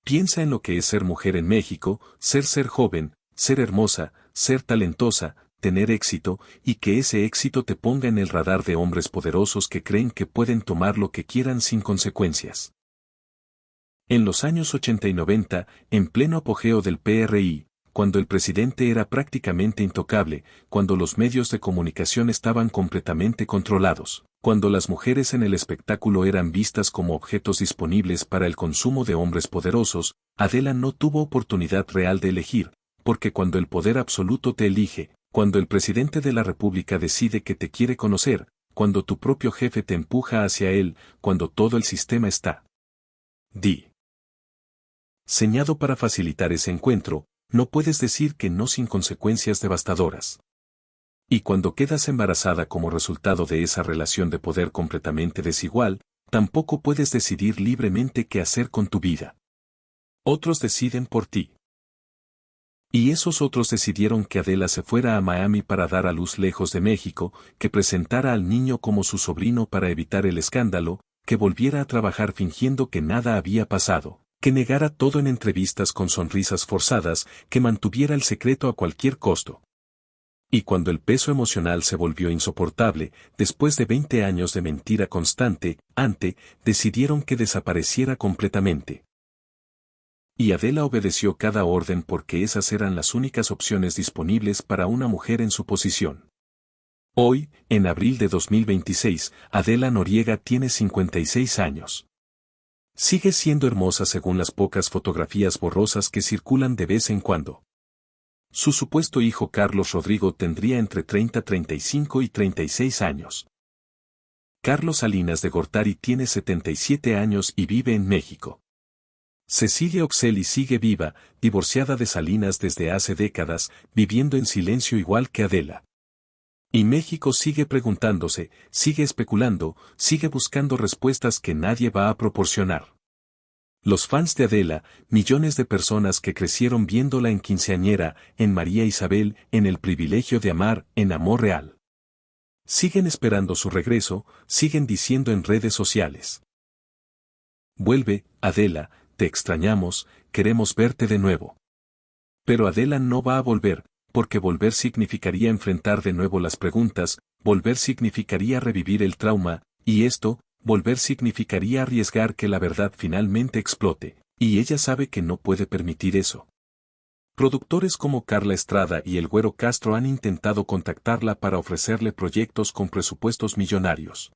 Piensa en lo que es ser mujer en México, ser joven, ser hermosa, ser talentosa, tener éxito, y que ese éxito te ponga en el radar de hombres poderosos que creen que pueden tomar lo que quieran sin consecuencias. En los años 80 y 90, en pleno apogeo del PRI, cuando el presidente era prácticamente intocable, cuando los medios de comunicación estaban completamente controlados, cuando las mujeres en el espectáculo eran vistas como objetos disponibles para el consumo de hombres poderosos, Adela no tuvo oportunidad real de elegir, porque cuando el poder absoluto te elige, cuando el presidente de la República decide que te quiere conocer, cuando tu propio jefe te empuja hacia él, cuando todo el sistema está diseñado para facilitar ese encuentro, no puedes decir que no sin consecuencias devastadoras. Y cuando quedas embarazada como resultado de esa relación de poder completamente desigual, tampoco puedes decidir libremente qué hacer con tu vida. Otros deciden por ti. Y esos otros decidieron que Adela se fuera a Miami para dar a luz lejos de México, que presentara al niño como su sobrino para evitar el escándalo, que volviera a trabajar fingiendo que nada había pasado, que negara todo en entrevistas con sonrisas forzadas, que mantuviera el secreto a cualquier costo. Y cuando el peso emocional se volvió insoportable, después de 20 años de mentira constante, decidieron que desapareciera completamente. Y Adela obedeció cada orden porque esas eran las únicas opciones disponibles para una mujer en su posición. Hoy, en abril de 2026, Adela Noriega tiene 56 años. Sigue siendo hermosa según las pocas fotografías borrosas que circulan de vez en cuando. Su supuesto hijo Carlos Rodrigo tendría entre 30, 35 y 36 años. Carlos Salinas de Gortari tiene 77 años y vive en México. Cecilia Oxeli sigue viva, divorciada de Salinas desde hace décadas, viviendo en silencio igual que Adela. Y México sigue preguntándose, sigue especulando, sigue buscando respuestas que nadie va a proporcionar. Los fans de Adela, millones de personas que crecieron viéndola en Quinceañera, en María Isabel, en El privilegio de amar, en Amor real. Siguen esperando su regreso, siguen diciendo en redes sociales. Vuelve, Adela, te extrañamos, queremos verte de nuevo. Pero Adela no va a volver, porque volver significaría enfrentar de nuevo las preguntas, volver significaría revivir el trauma, y esto, volver significaría arriesgar que la verdad finalmente explote, y ella sabe que no puede permitir eso. Productores como Carla Estrada y el Güero Castro han intentado contactarla para ofrecerle proyectos con presupuestos millonarios.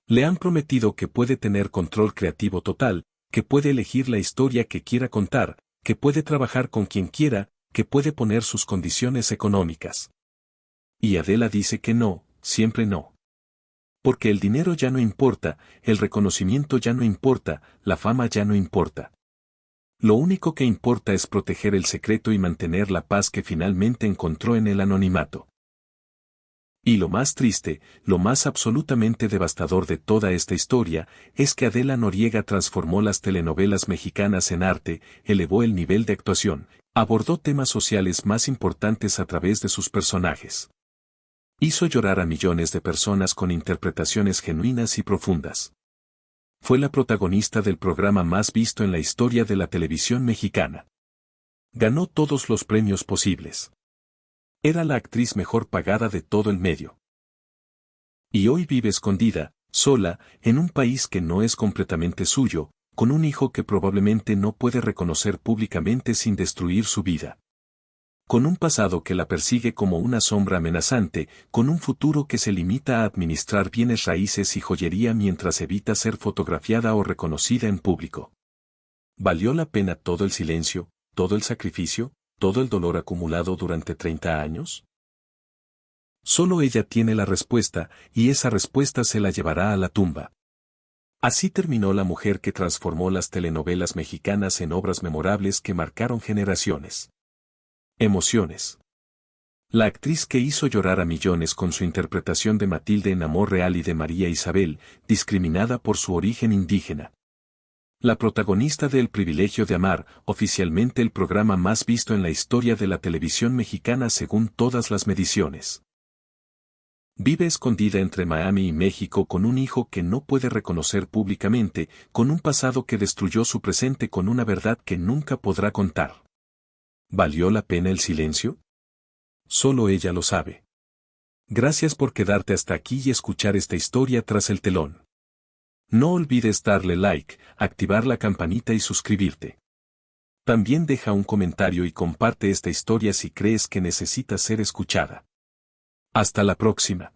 Le han prometido que puede tener control creativo total, que puede elegir la historia que quiera contar, que puede trabajar con quien quiera, que puede poner sus condiciones económicas. Y Adela dice que no, siempre no. Porque el dinero ya no importa, el reconocimiento ya no importa, la fama ya no importa. Lo único que importa es proteger el secreto y mantener la paz que finalmente encontró en el anonimato. Y lo más triste, lo más absolutamente devastador de toda esta historia, es que Adela Noriega transformó las telenovelas mexicanas en arte, elevó el nivel de actuación, abordó temas sociales más importantes a través de sus personajes. Hizo llorar a millones de personas con interpretaciones genuinas y profundas. Fue la protagonista del programa más visto en la historia de la televisión mexicana. Ganó todos los premios posibles. Era la actriz mejor pagada de todo el medio. Y hoy vive escondida, sola, en un país que no es completamente suyo, con un hijo que probablemente no puede reconocer públicamente sin destruir su vida. Con un pasado que la persigue como una sombra amenazante, con un futuro que se limita a administrar bienes raíces y joyería mientras evita ser fotografiada o reconocida en público. ¿Valió la pena todo el silencio, todo el sacrificio, todo el dolor acumulado durante 30 años? Solo ella tiene la respuesta, y esa respuesta se la llevará a la tumba. Así terminó la mujer que transformó las telenovelas mexicanas en obras memorables que marcaron generaciones. Emociones. La actriz que hizo llorar a millones con su interpretación de Matilde en Amor real y de María Isabel, discriminada por su origen indígena. La protagonista de El privilegio de amar, oficialmente el programa más visto en la historia de la televisión mexicana según todas las mediciones. Vive escondida entre Miami y México con un hijo que no puede reconocer públicamente, con un pasado que destruyó su presente con una verdad que nunca podrá contar. ¿Valió la pena el silencio? Solo ella lo sabe. Gracias por quedarte hasta aquí y escuchar esta historia tras el telón. No olvides darle like, activar la campanita y suscribirte. También deja un comentario y comparte esta historia si crees que necesita ser escuchada. Hasta la próxima.